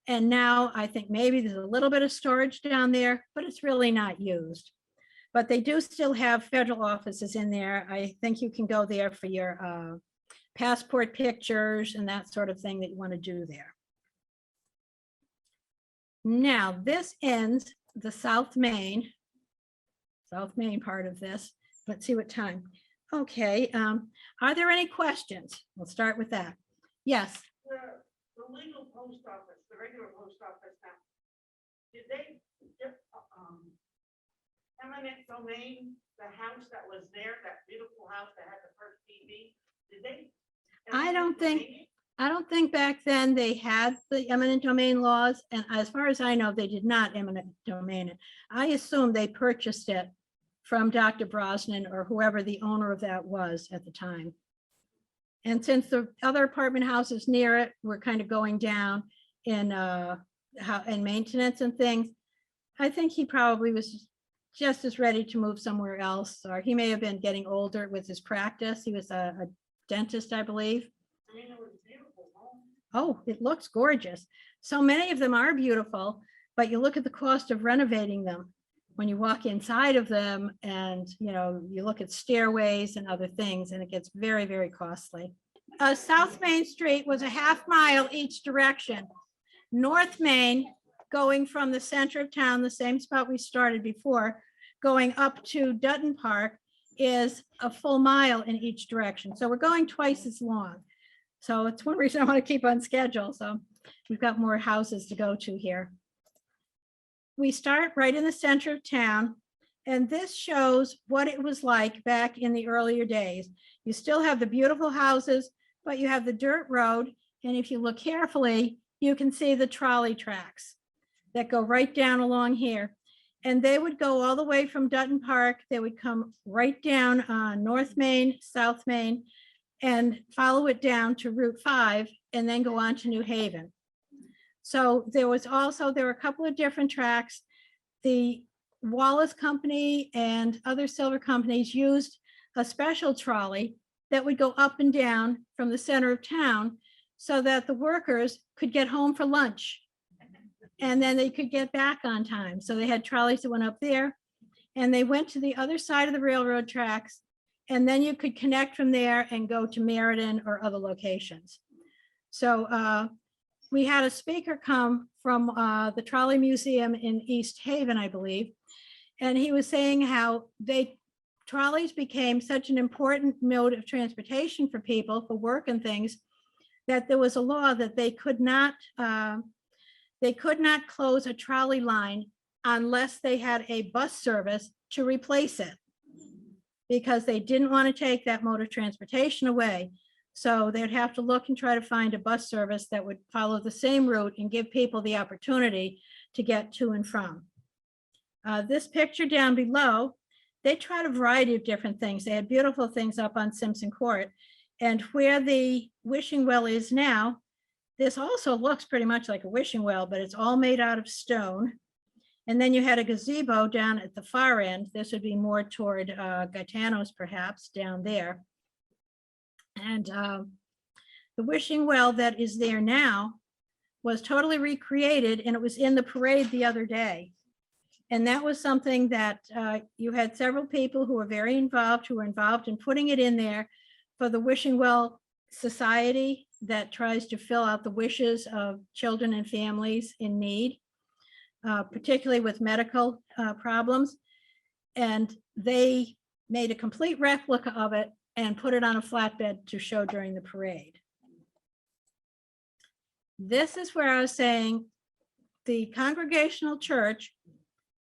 And now I think maybe there's a little bit of storage down there, but it's really not used. But they do still have federal offices in there. I think you can go there for your passport pictures and that sort of thing that you want to do there. Now, this ends the South Main part of this. Let's see what time. Okay, are there any questions? We'll start with that. Yes. The legal post office, the regular post office now, did they, eminent domain, the house that was there, that beautiful house that had the first TV, did they? I don't think back then they had the eminent domain laws, and as far as I know, they did not eminent domain it. I assume they purchased it from Dr. Brosnan or whoever the owner of that was at the time. And since the other apartment houses near it were kind of going down in maintenance and things, I think he probably was just as ready to move somewhere else, or he may have been getting older with his practice. He was a dentist, I believe. I mean, it was beautiful home. Oh, it looks gorgeous. So many of them are beautiful, but you look at the cost of renovating them when you walk inside of them and, you look at stairways and other things, and it gets very, very costly. South Main Street was a half mile each direction. North Main, going from the center of town, the same spot we started before, going up to Dutton Park, is a full mile in each direction. So we're going twice as long. So it's one reason I want to keep on schedule. So we've got more houses to go to here. We start right in the center of town, and this shows what it was like back in the earlier days. You still have the beautiful houses, but you have the dirt road. And if you look carefully, you can see the trolley tracks that go right down along here. And they would go all the way from Dutton Park. They would come right down North Main, South Main, and follow it down to Route 5 and then go on to New Haven. So there were a couple of different tracks. The Wallace Company and other silver companies used a special trolley that would go up and down from the center of town so that the workers could get home for lunch and then they could get back on time. So they had trolleys that went up there and they went to the other side of the railroad tracks, and then you could connect from there and go to Meriden or other locations. So we had a speaker come from the Trolley Museum in East Haven, I believe, and he was saying how trolleys became such an important mode of transportation for people for work and things, that there was a law that they could not close a trolley line unless they had a bus service to replace it, because they didn't want to take that mode of transportation away. So they'd have to look and try to find a bus service that would follow the same route and give people the opportunity to get to and from. This picture down below, they tried a variety of different things. They had beautiful things up on Simpson Court. And where the wishing well is now, this also looks pretty much like a wishing well, but it's all made out of stone. And then you had a gazebo down at the far end. This would be more toward Gaetano's perhaps down there. And the wishing well that is there now was totally recreated, and it was in the parade the other day. And that was something that you had several people who were very involved, who were involved in putting it in there for the Wishing Well Society that tries to fill out the wishes of children and families in need, particularly with medical problems. And they made a complete replica of it and put it on a flatbed to show during the parade. This is where I was saying the Congregational Church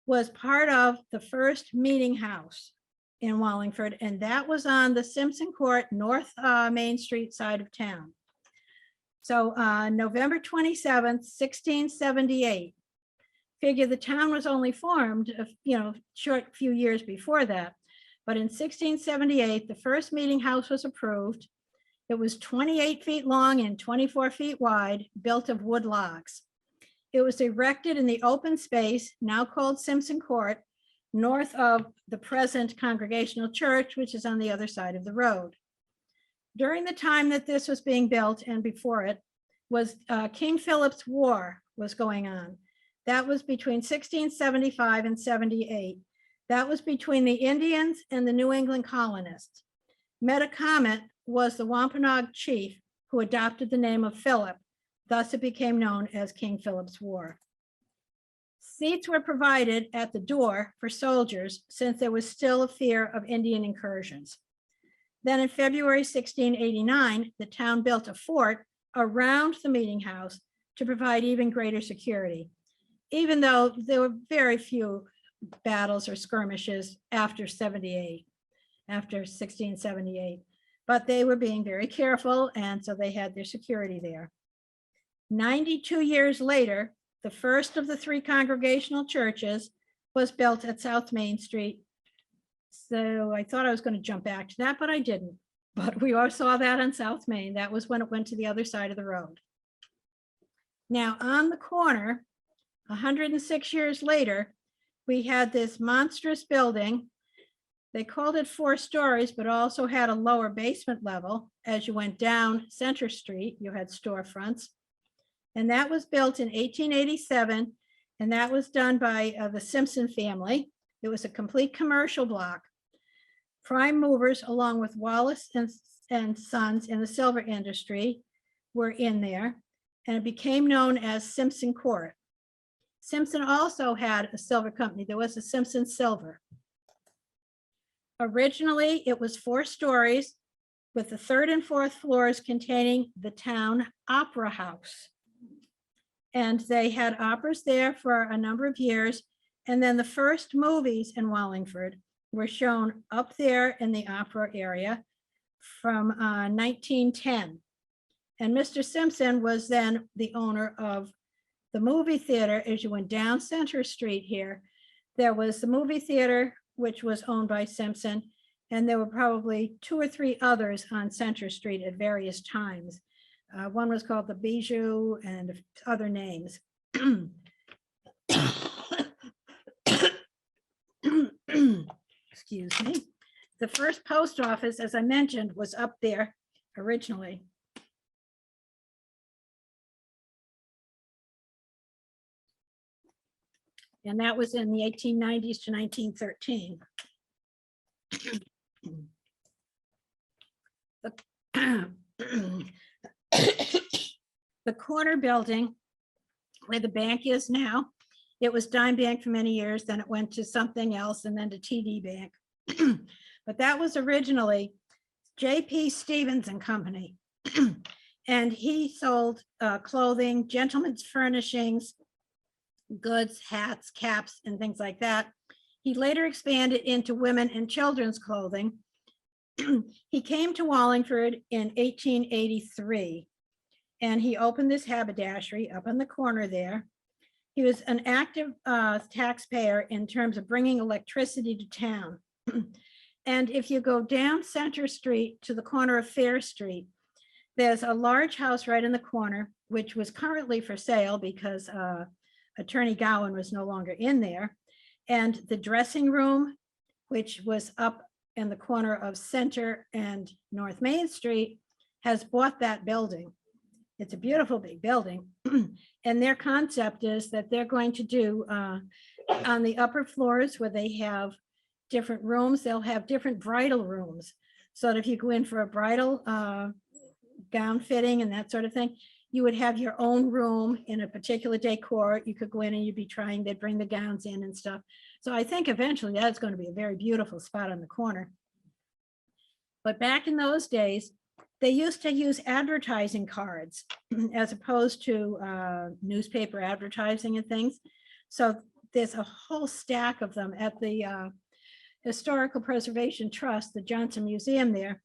was part of the first meeting house in Wallingford, and that was on the Simpson Court North Main Street side of town. So November 27th, 1678, figure the town was only formed a short few years before that. But in 1678, the first meeting house was approved. It was 28 feet long and 24 feet wide, built of wood logs. It was erected in the open space, now called Simpson Court, north of the present Congregational Church, which is on the other side of the road. During the time that this was being built and before it was King Philip's War was going on. That was between 1675 and 78. That was between the Indians and the New England colonists. Metacomet was the Wampanoag chief who adopted the name of Philip. Thus, it became known as King Philip's War. Seats were provided at the door for soldiers since there was still a fear of Indian incursions. Then in February 1689, the town built a fort around the meeting house to provide even greater security, even though there were very few battles or skirmishes after 1678. But they were being very careful, and so they had their security there. 92 years later, the first of the three Congregational churches was built at South Main Street. So I thought I was going to jump back to that, but I didn't. But we all saw that on South Main. That was when it went to the other side of the road. Now on the corner, 106 years later, we had this monstrous building. They called it 4 stories, but also had a lower basement level. As you went down Center Street, you had storefronts. And that was built in 1887, and that was done by the Simpson family. It was a complete commercial block. Prime movers, along with Wallace and Sons in the silver industry, were in there, and it became known as Simpson Court. Simpson also had a silver company. There was a Simpson Silver. Originally, it was 4 stories with the 3rd and 4th floors containing the town opera house. And they had operas there for a number of years. And then the first movies in Wallingford were shown up there in the opera area from 1910. And Mr. Simpson was then the owner of the movie theater. As you went down Center Street here, there was the movie theater, which was owned by Simpson. And there were probably 2 or 3 others on Center Street at various times. One was called the Bijou and other names. Excuse me. The first post office, as I mentioned, was up there originally. And that was in the 1890s to 1913. The corner building where the bank is now, it was Dime Bank for many years, then it went to something else and then to TD Bank. But that was originally J.P. Stevens and Company. And he sold clothing, gentlemen's furnishings, goods, hats, caps, and things like that. He later expanded into women and children's clothing. He came to Wallingford in 1883, and he opened this haberdashery up on the corner there. He was an active taxpayer in terms of bringing electricity to town. And if you go down Center Street to the corner of Fair Street, there's a large house right in the corner, which was currently for sale because Attorney Gowan was no longer in there. And the dressing room, which was up in the corner of Center and North Main Street, has bought that building. It's a beautiful big building. And their concept is that they're going to do on the upper floors where they have different rooms, they'll have different bridal rooms. So that if you go in for a bridal gown fitting and that sort of thing, you would have your own room in a particular decor. You could go in and you'd be trying, they'd bring the gowns in and stuff. So I think eventually that's going to be a very beautiful spot on the corner. But back in those days, they used to use advertising cards as opposed to newspaper advertising and things. So there's a whole stack of them at the Historical Preservation Trust, the Johnson Museum there.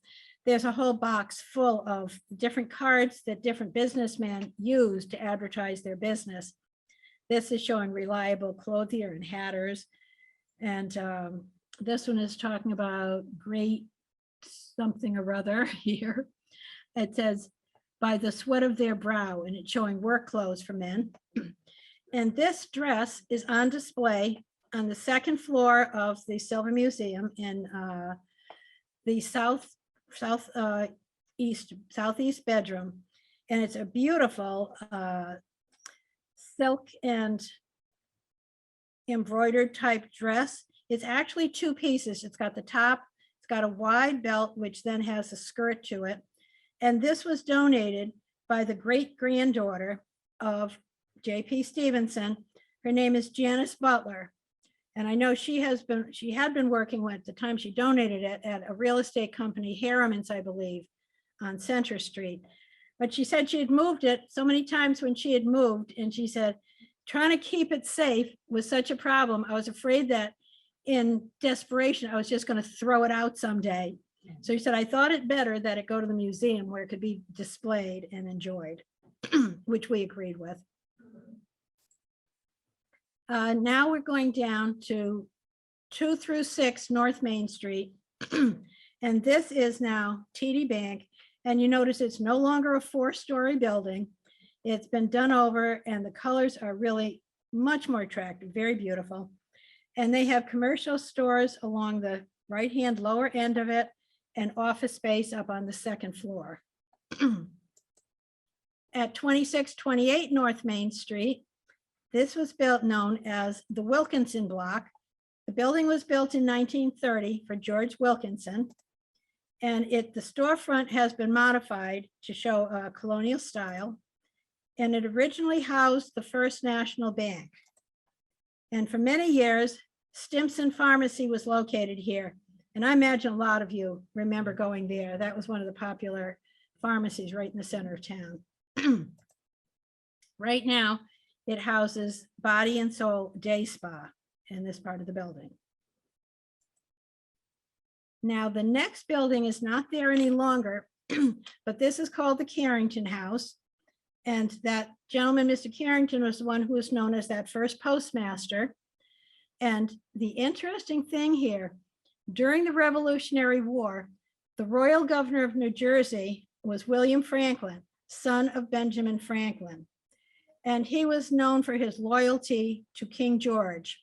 There's a whole box full of different cards that different businessmen use to advertise their business. This is showing reliable clothier and hatters. And this one is talking about great something or other here. It says, by the sweat of their brow, and it's showing work clothes for men. And this dress is on display on the second floor of the Silver Museum in the southeast bedroom. And it's a beautiful silk and embroidered type dress. It's actually two pieces. It's got the top, it's got a wide belt, which then has a skirt to it. And this was donated by the great granddaughter of J.P. Stevenson. Her name is Janice Butler. And I know she had been working with, at the time she donated it, at a real estate company, Harriman's, I believe, on Center Street. But she said she had moved it so many times when she had moved, and she said, trying to keep it safe was such a problem. I was afraid that in desperation, I was just going to throw it out someday. So he said, I thought it better that it go to the museum where it could be displayed and enjoyed, which we agreed with. Now we're going down to 2 through 6 North Main Street. And this is now TD Bank. And you notice it's no longer a 4-story building. It's been done over and the colors are really much more attractive, very beautiful. And they have commercial stores along the right-hand lower end of it and office space up on the second floor. At 2628 North Main Street, this was built known as the Wilkinson Block. The building was built in 1930 for George Wilkinson. And the storefront has been modified to show a colonial style. And it originally housed the First National Bank. And for many years, Stimson Pharmacy was located here. And I imagine a lot of you remember going there. That was one of the popular pharmacies right in the center of town. Right now, it houses Body and Soul Day Spa in this part of the building. Now, the next building is not there any longer, but this is called the Carrington House. And that gentleman, Mr. Carrington, was the one who was known as that first postmaster. And the interesting thing here, during the Revolutionary War, the royal governor of New Jersey was William Franklin, son of Benjamin Franklin. And he was known for his loyalty to King George.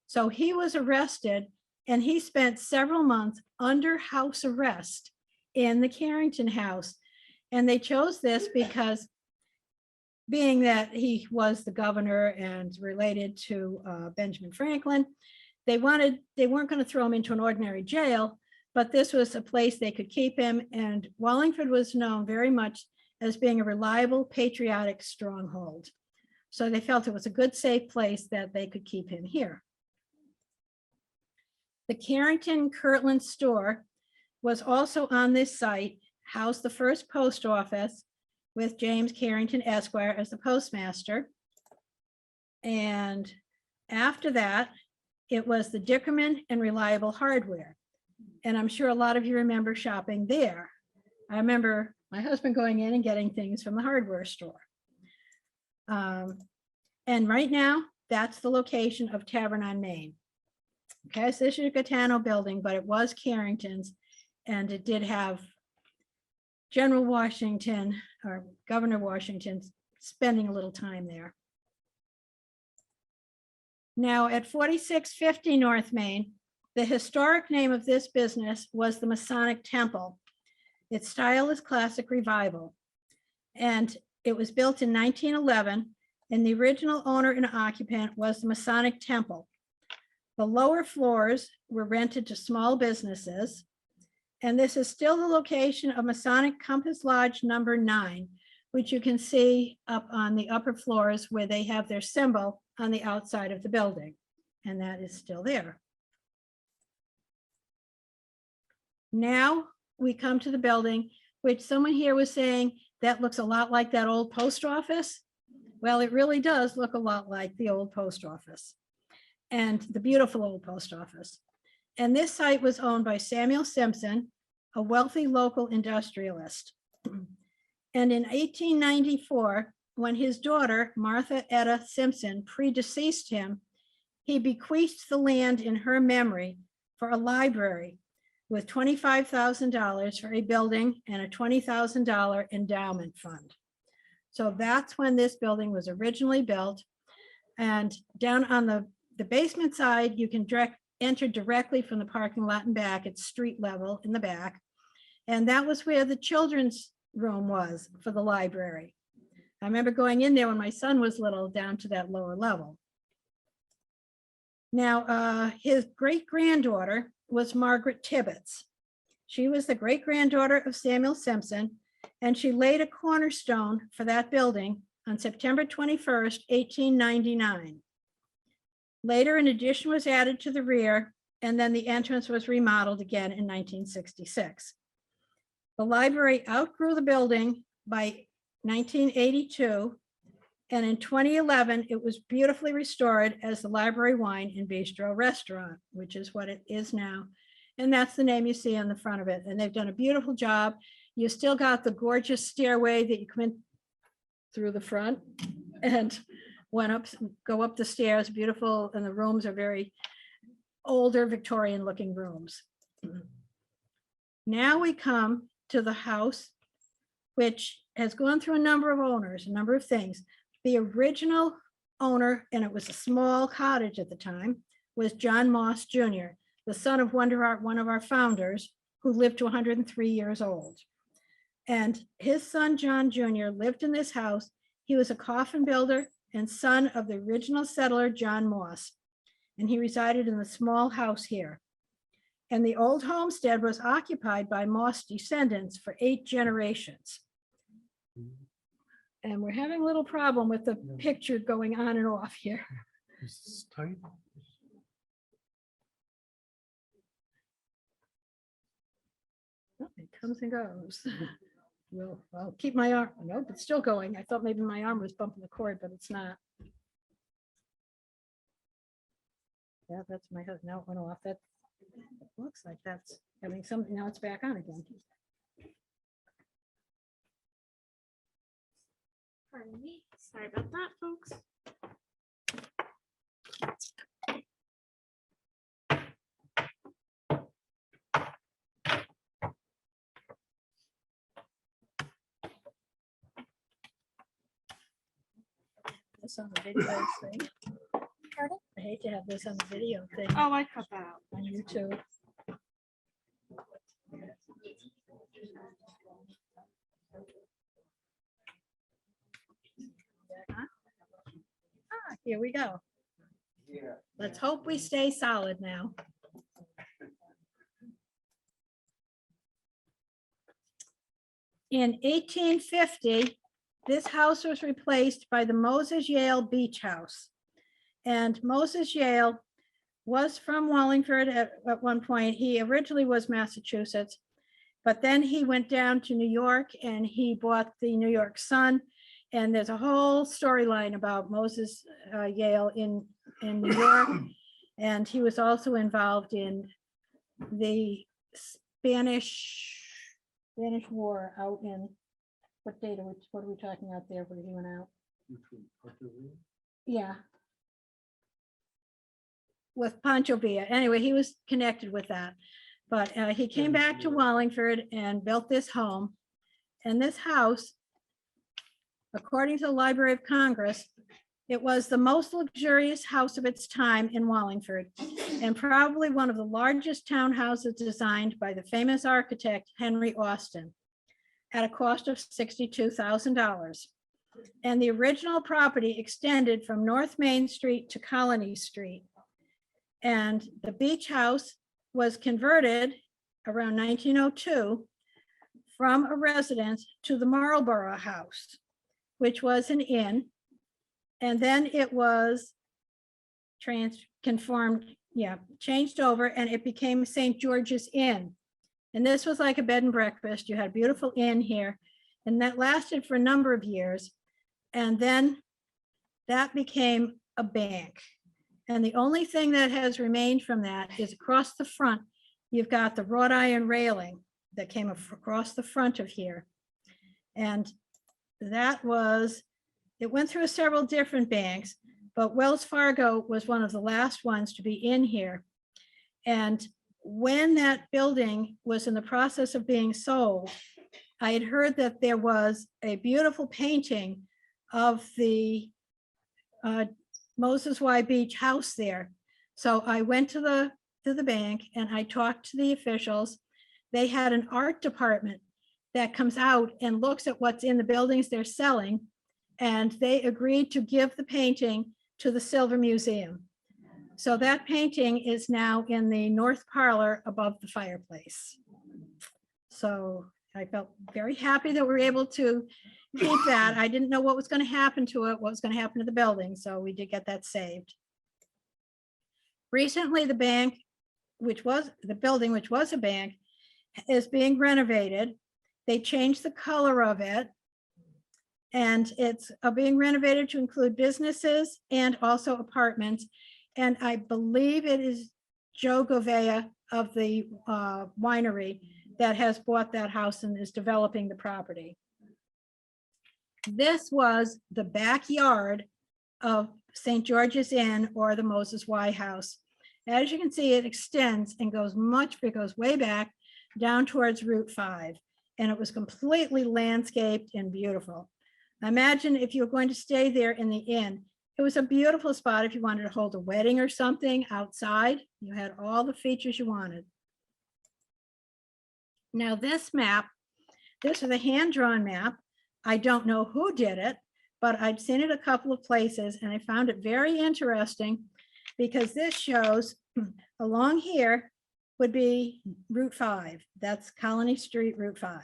So he was arrested and he spent several months under house arrest in the Carrington House. And they chose this because being that he was the governor and related to Benjamin Franklin, they weren't going to throw him into an ordinary jail, but this was a place they could keep him. And Wallingford was known very much as being a reliable, patriotic stronghold. So they felt it was a good, safe place that they could keep him here. The Carrington Kirtland store was also on this site, housed the first post office with James Carrington Esquire as the postmaster. And after that, it was the Dickerman and Reliable Hardware. And I'm sure a lot of you remember shopping there. I remember my husband going in and getting things from the hardware store. And right now, that's the location of Tavern on Main. Okay, so this is a Gaetano building, but it was Carrington's, and it did have General Washington or Governor Washington spending a little time there. Now at 4650 North Main, the historic name of this business was the Masonic Temple. Its style is Classic Revival. And it was built in 1911, and the original owner and occupant was the Masonic Temple. The lower floors were rented to small businesses. And this is still the location of Masonic Compass Lodge number 9, which you can see up on the upper floors where they have their symbol on the outside of the building. And that is still there. Now we come to the building, which someone here was saying that looks a lot like that old post office. Well, it really does look a lot like the old post office and the beautiful old post office. And this site was owned by Samuel Simpson, a wealthy local industrialist. And in 1894, when his daughter, Martha Etta Simpson, predeceased him, he bequeathed the land in her memory for a library with $25,000 for a building and a $20,000 endowment fund. So that's when this building was originally built. And down on the basement side, you can enter directly from the parking lot and back. It's street level in the back. And that was where the children's room was for the library. I remember going in there when my son was little, down to that lower level. Now, his great-granddaughter was Margaret Tibbetts. She was the great-granddaughter of Samuel Simpson, and she laid a cornerstone for that building on September 21st, 1899. Later, an addition was added to the rear, and then the entrance was remodeled again in 1966. The library outgrew the building by 1982, and in 2011, it was beautifully restored as the Library Wine and Bistro Restaurant, which is what it is now. And that's the name you see on the front of it. And they've done a beautiful job. You still got the gorgeous stairway that you come in through the front and go up the stairs, beautiful, and the rooms are very older Victorian looking rooms. Now we come to the house, which has gone through a number of owners, a number of things. The original owner, and it was a small cottage at the time, was John Moss Jr., the son of one of our founders, who lived to 103 years old. And his son, John Jr., lived in this house. He was a coffin builder and son of the original settler, John Moss. And he resided in the small house here. And the old homestead was occupied by Moss descendants for 8 generations. And we're having a little problem with the picture going on and off here. It's tight. Oh, it comes and goes. Well, I'll keep my arm. Nope, it's still going. I thought maybe my arm was bumping the cord, but it's not. Yeah, that's my husband. Now it went off. That looks like that's having something. Now it's back on again. Pardon me. Sorry about that, folks. This on the video thing. Pardon? I hate to have this on the video thing Oh, I cut that out. on YouTube. Here we go. Let's hope we stay solid now. In 1850, this house was replaced by the Moses Yale Beach House. And Moses Yale was from Wallingford at one point. He originally was Massachusetts, but then he went down to New York and he bought the New York Sun. And there's a whole storyline about Moses Yale in New York. And he was also involved in the Spanish War out in, what date what are we talking out there where he went out? Yeah. With Pancho Villa. Anyway, he was connected with that. But he came back to Wallingford and built this home. And this house, according to the Library of Congress, it was the most luxurious house of its time in Wallingford, and probably one of the largest townhouses designed by the famous architect Henry Austin at a cost of $62,000. And the original property extended from North Main Street to Colony Street. And the beach house was converted around 1902 from a residence to the Marlborough House, which was an inn. And then it was changed over, and it became St. George's Inn. And this was like a bed and breakfast. You had a beautiful inn here, and that lasted for a number of years. And then that became a bank. And the only thing that has remained from that is across the front, you've got the wrought iron railing that came across the front of here. And that was, it went through several different banks, but Wells Fargo was one of the last ones to be in here. And when that building was in the process of being sold, I had heard that there was a beautiful painting of the Moses Y. Beach house there. So I went to the bank and I talked to the officials. They had an art department that comes out and looks at what's in the buildings they're selling. And they agreed to give the painting to the Silver Museum. So that painting is now in the north parlor above the fireplace. So I felt very happy that we were able to keep that. I didn't know what was going to happen to it, what was going to happen to the building. So we did get that saved. Recently, the bank, which was the building, which was a bank, is being renovated. They changed the color of it. And it's being renovated to include businesses and also apartments. And I believe it is Joe Govea of the winery that has bought that house and is developing the property. This was the backyard of St. George's Inn, or the Moses Y. House. As you can see, it extends and goes way back down towards Route 5. And it was completely landscaped and beautiful. Imagine if you were going to stay there in the inn. It was a beautiful spot if you wanted to hold a wedding or something outside. You had all the features you wanted. Now this map, this is a hand-drawn map. I don't know who did it, but I'd seen it a couple of places and I found it very interesting because this shows along here would be Route 5. That's Colony Street, Route 5.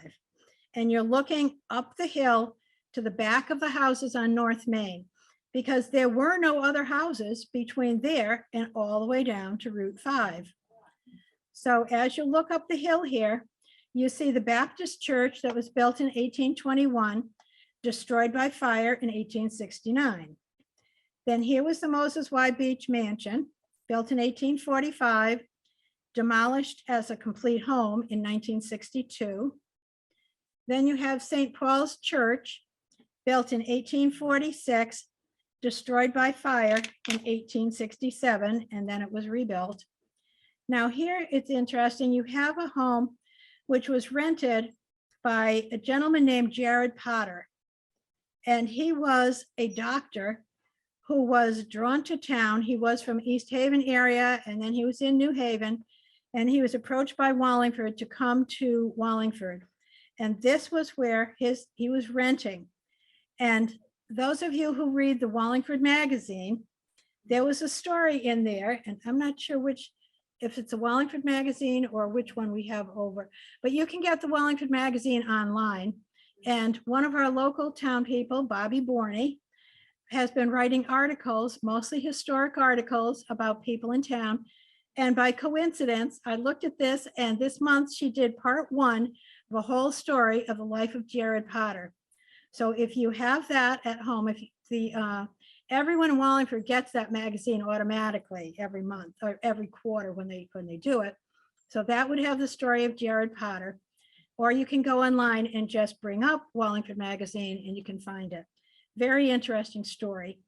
And you're looking up the hill to the back of the houses on North Main, because there were no other houses between there and all the way down to Route 5. So as you look up the hill here, you see the Baptist church that was built in 1821, destroyed by fire in 1869. Then here was the Moses Y. Beach Mansion, built in 1845, demolished as a complete home in 1962. Then you have St. Paul's Church, built in 1846, destroyed by fire in 1867, and then it was rebuilt. Now here it's interesting, you have a home which was rented by a gentleman named Jared Potter. And he was a doctor who was drawn to town. He was from East Haven area, and then he was in New Haven, and he was approached by Wallingford to come to Wallingford. And this was where he was renting. And those of you who read the Wallingford magazine, there was a story in there, and I'm not sure if it's a Wallingford magazine or which one we have over, but you can get the Wallingford magazine online. And one of our local town people, Bobby Borney, has been writing articles, mostly historic articles about people in town. And by coincidence, I looked at this, and this month she did part 1 of a whole story of the life of Jared Potter. So if you have that at home, if everyone in Wallingford gets that magazine automatically every month or every quarter when they do it. So that would have the story of Jared Potter. Or you can go online and just bring up Wallingford Magazine and you can find it. Very interesting story.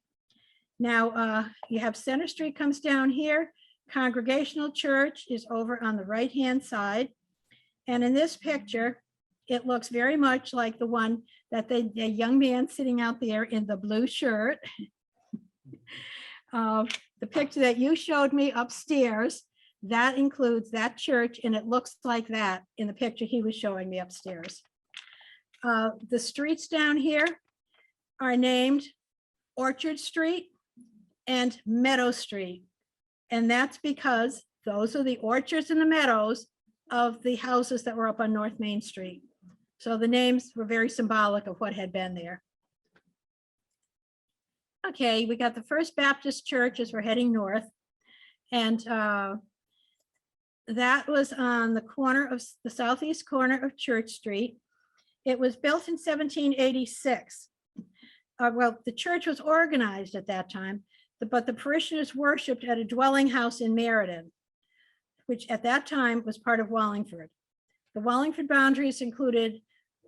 Now you have Center Street comes down here. Congregational Church is over on the right-hand side. And in this picture, it looks very much like the one that the young man sitting out there in the blue shirt. The picture that you showed me upstairs, that includes that church, and it looks like that in the picture he was showing me upstairs. The streets down here are named Orchard Street and Meadow Street. And that's because those are the orchards and the meadows of the houses that were up on North Main Street. So the names were very symbolic of what had been there. Okay, we got the First Baptist Church as we're heading north. And that was on the corner of the southeast corner of Church Street. It was built in 1786. Well, the church was organized at that time, but the parishioners worshiped at a dwelling house in Narrated, which at that time was part of Wallingford. The Wallingford boundaries included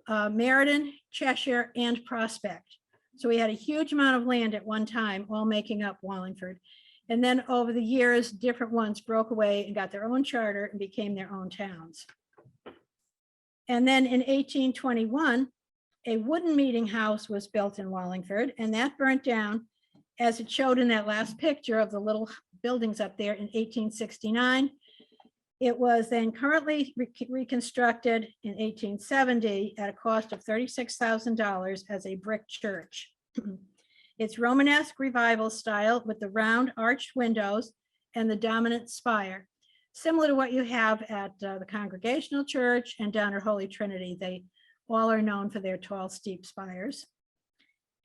Meriden, Cheshire, and Prospect. So we had a huge amount of land at one time, all making up Wallingford. And then over the years, different ones broke away and got their own charter and became their own towns. And then in 1821, a wooden meeting house was built in Wallingford, and that burnt down, as it showed in that last picture of the little buildings up there, in 1869. It was then currently reconstructed in 1870 at a cost of $36,000 as a brick church. It's Romanesque revival style with the round arched windows and the dominant spire, similar to what you have at the Congregational Church and down at Holy Trinity. They all are known for their tall, steep spires.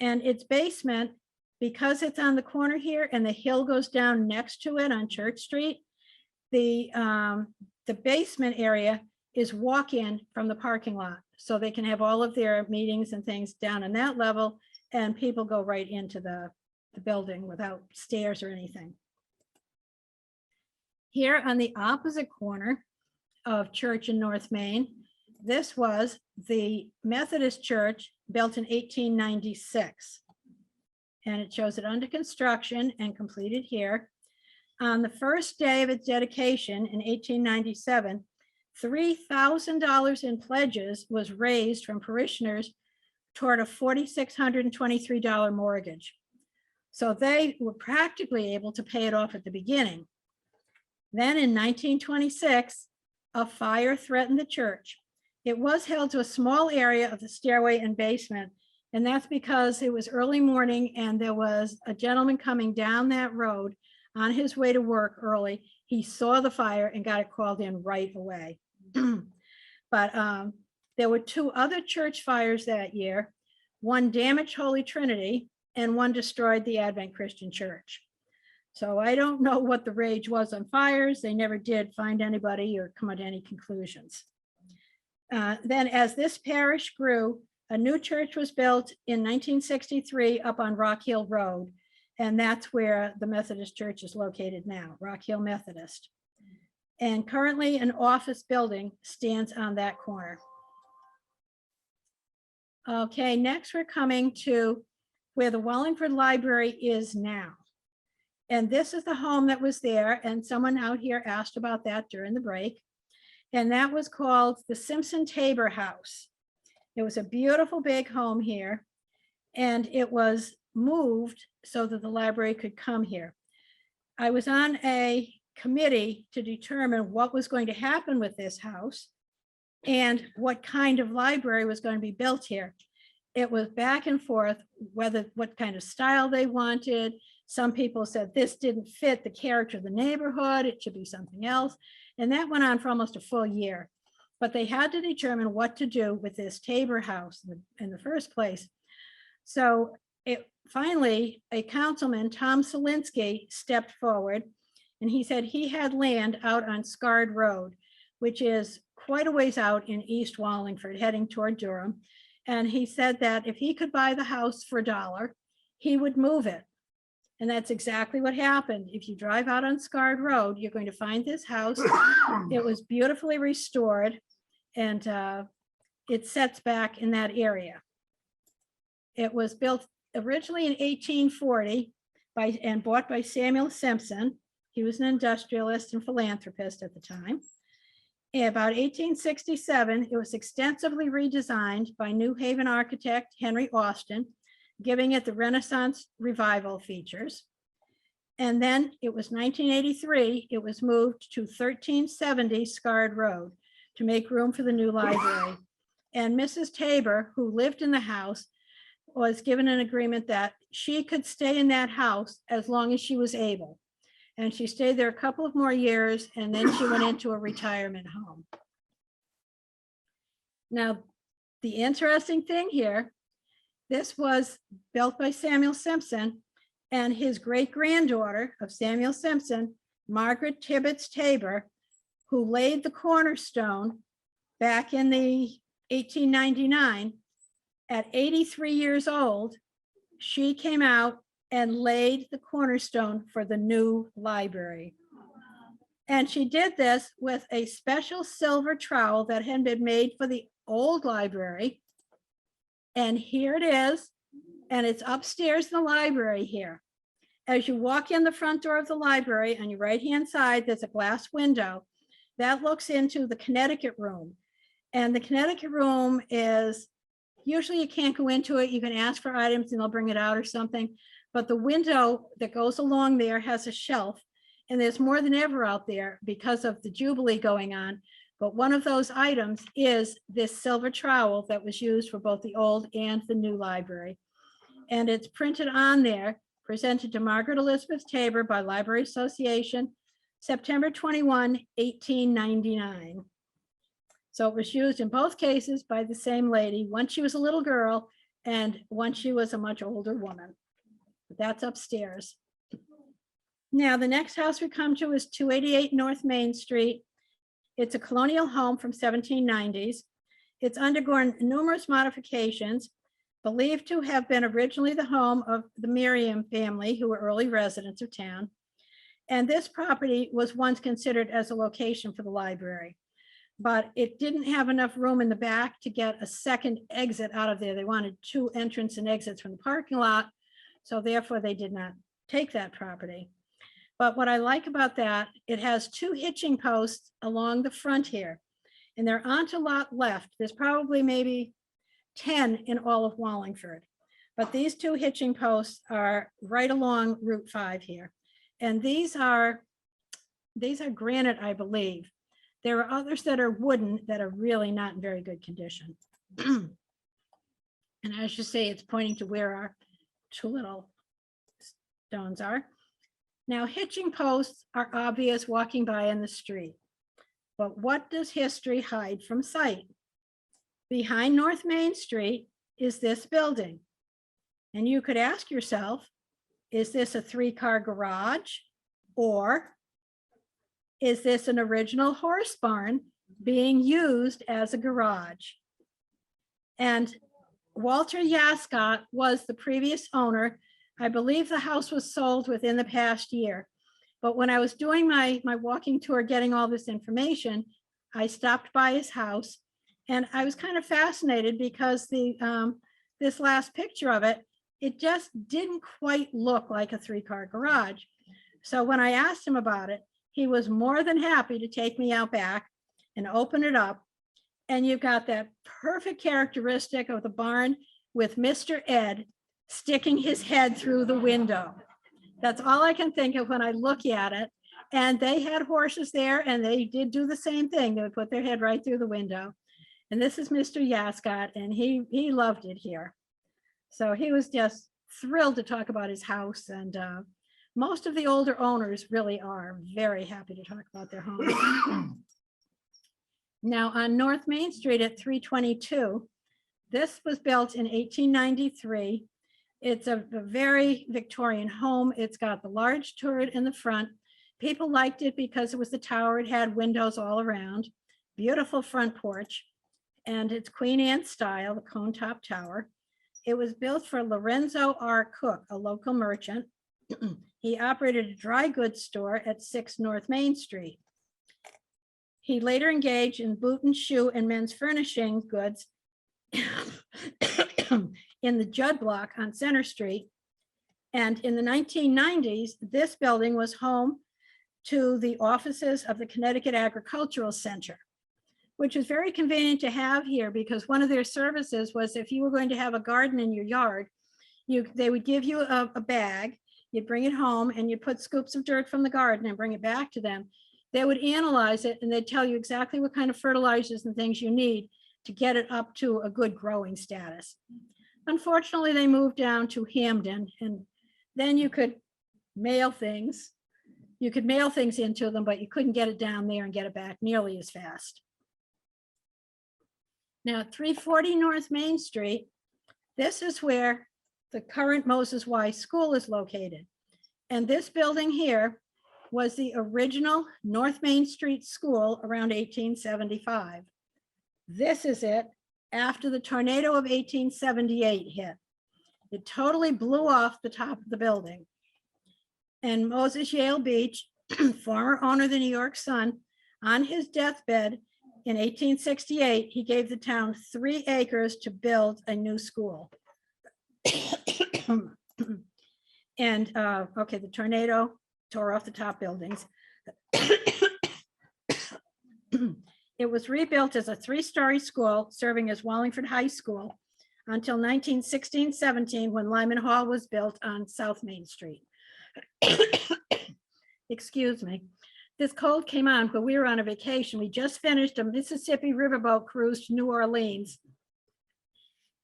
And its basement, because it's on the corner here and the hill goes down next to it on Church Street, the basement area is walk-in from the parking lot. So they can have all of their meetings and things down on that level, and people go right into the building without stairs or anything. Here on the opposite corner of Church in North Main, this was the Methodist Church built in 1896. And it shows it under construction and completed here. On the first day of its dedication in 1897, $3,000 in pledges was raised from parishioners toward a $4,623 mortgage. So they were practically able to pay it off at the beginning. Then in 1926, a fire threatened the church. It was held to a small area of the stairway and basement, and that's because it was early morning and there was a gentleman coming down that road on his way to work early. He saw the fire and got it called in right away. But there were two other church fires that year. One damaged Holy Trinity and one destroyed the Advent Christian Church. So I don't know what the rage was on fires. They never did find anybody or come to any conclusions. Then as this parish grew, a new church was built in 1963 up on Rock Hill Road. And that's where the Methodist Church is located now, Rock Hill Methodist. And currently an office building stands on that corner. Okay, next we're coming to where the Wallingford Library is now. And this is the home that was there, and someone out here asked about that during the break. And that was called the Simpson Tabor House. It was a beautiful big home here, and it was moved so that the library could come here. I was on a committee to determine what was going to happen with this house and what kind of library was going to be built here. It was back and forth what kind of style they wanted. Some people said this didn't fit the character of the neighborhood, it should be something else. And that went on for almost a full year. But they had to determine what to do with this Tabor house in the first place. So finally, a councilman, Tom Solinsky, stepped forward, and he said he had land out on Scard Road, which is quite a ways out in East Wallingford, heading toward Durham. And he said that if he could buy the house for $1, he would move it. And that's exactly what happened. If you drive out on Scarred Road, you're going to find this house. It was beautifully restored, and it sets back in that area. It was built originally in 1840 and bought by Samuel Simpson. He was an industrialist and philanthropist at the time. In about 1867, it was extensively redesigned by New Haven architect Henry Austin, giving it the Renaissance revival features. And then it was 1983, it was moved to 1370 Scarred Road to make room for the new library. And Mrs. Tabor, who lived in the house, was given an agreement that she could stay in that house as long as she was able. And she stayed there a couple of more years, and then she went into a retirement home. Now, the interesting thing here, this was built by Samuel Simpson, and his great-granddaughter of Samuel Simpson, Margaret Tibbets Tabor, who laid the cornerstone back in the 1899, at 83 years old, she came out and laid the cornerstone for the new library. And she did this with a special silver trowel that had been made for the old library. And here it is, and it's upstairs in the library here. As you walk in the front door of the library, on your right-hand side, there's a glass window that looks into the Connecticut room. And the Connecticut room is, usually you can't go into it. You can ask for items and they'll bring it out or something. But the window that goes along there has a shelf, and there's more than ever out there because of the Jubilee going on. But one of those items is this silver trowel that was used for both the old and the new library. And it's printed on there, presented to Margaret Elizabeth Tabor by Library Association, September 21, 1899. So it was used in both cases by the same lady. Once she was a little girl and once she was a much older woman. But that's upstairs. Now, the next house we come to is 288 North Main Street. It's a colonial home from 1790s. It's undergone numerous modifications, believed to have been originally the home of the Merriam family, who were early residents of town. And this property was once considered as a location for the library, but it didn't have enough room in the back to get a second exit out of there. They wanted two entrance and exits from the parking lot. So therefore they did not take that property. But what I like about that, it has two hitching posts along the front here, and they're onto lot left. There's probably maybe 10 in all of Wallingford. But these two hitching posts are right along Route 5 here. And these are granite, I believe. There are others that are wooden that are really not in very good condition. And as you see, it's pointing to where our two little stones are. Now, hitching posts are obvious walking by in the street. But what does history hide from sight? Behind North Main Street is this building. And you could ask yourself, is this a three-car garage? Or is this an original horse barn being used as a garage? And Walter Yascott was the previous owner. I believe the house was sold within the past year. But when I was doing my walking tour, getting all this information, I stopped by his house, and I was kind of fascinated because this last picture of it, it just didn't quite look like a three-car garage. So when I asked him about it, he was more than happy to take me out back and open it up. And you've got that perfect characteristic of the barn with Mr. Ed sticking his head through the window. That's all I can think of when I look at it. And they had horses there, and they did do the same thing. They would put their head right through the window. And this is Mr. Yascott, and he loved it here. So he was just thrilled to talk about his house. And most of the older owners really are very happy to talk about their home. Now, on North Main Street at 322, this was built in 1893. It's a very Victorian home. It's got the large turret in the front. People liked it because it was the tower. It had windows all around. Beautiful front porch. And it's Queen Anne style, the cone top tower. It was built for Lorenzo R. Cook, a local merchant. He operated a dry goods store at 6 North Main Street. He later engaged in boot and shoe and men's furnishing goods in the Judd Block on Center Street. And in the 1990s, this building was home to the offices of the Connecticut Agricultural Center, which is very convenient to have here because one of their services was if you were going to have a garden in your yard, they would give you a bag, you'd bring it home and you'd put scoops of dirt from the garden and bring it back to them. They would analyze it and they'd tell you exactly what kind of fertilizers and things you need to get it up to a good growing status. Unfortunately, they moved down to Hamden, and then you could mail things. You could mail things into them, but you couldn't get it down there and get it back nearly as fast. Now, at 340 North Main Street, this is where the current Moses Wise School is located. And this building here was the original North Main Street School around 1875. This is it after the tornado of 1878 hit. It totally blew off the top of the building. And Moses Yale Beach, former owner of the New York Sun, on his deathbed in 1868, he gave the town 3 acres to build a new school. And okay, the tornado tore off the top buildings. It was rebuilt as a 3-story school serving as Wallingford High School until 1916-17 when Lyman Hall was built on South Main Street. Excuse me. This cold came on, but we were on a vacation. We just finished a Mississippi riverboat cruise to New Orleans.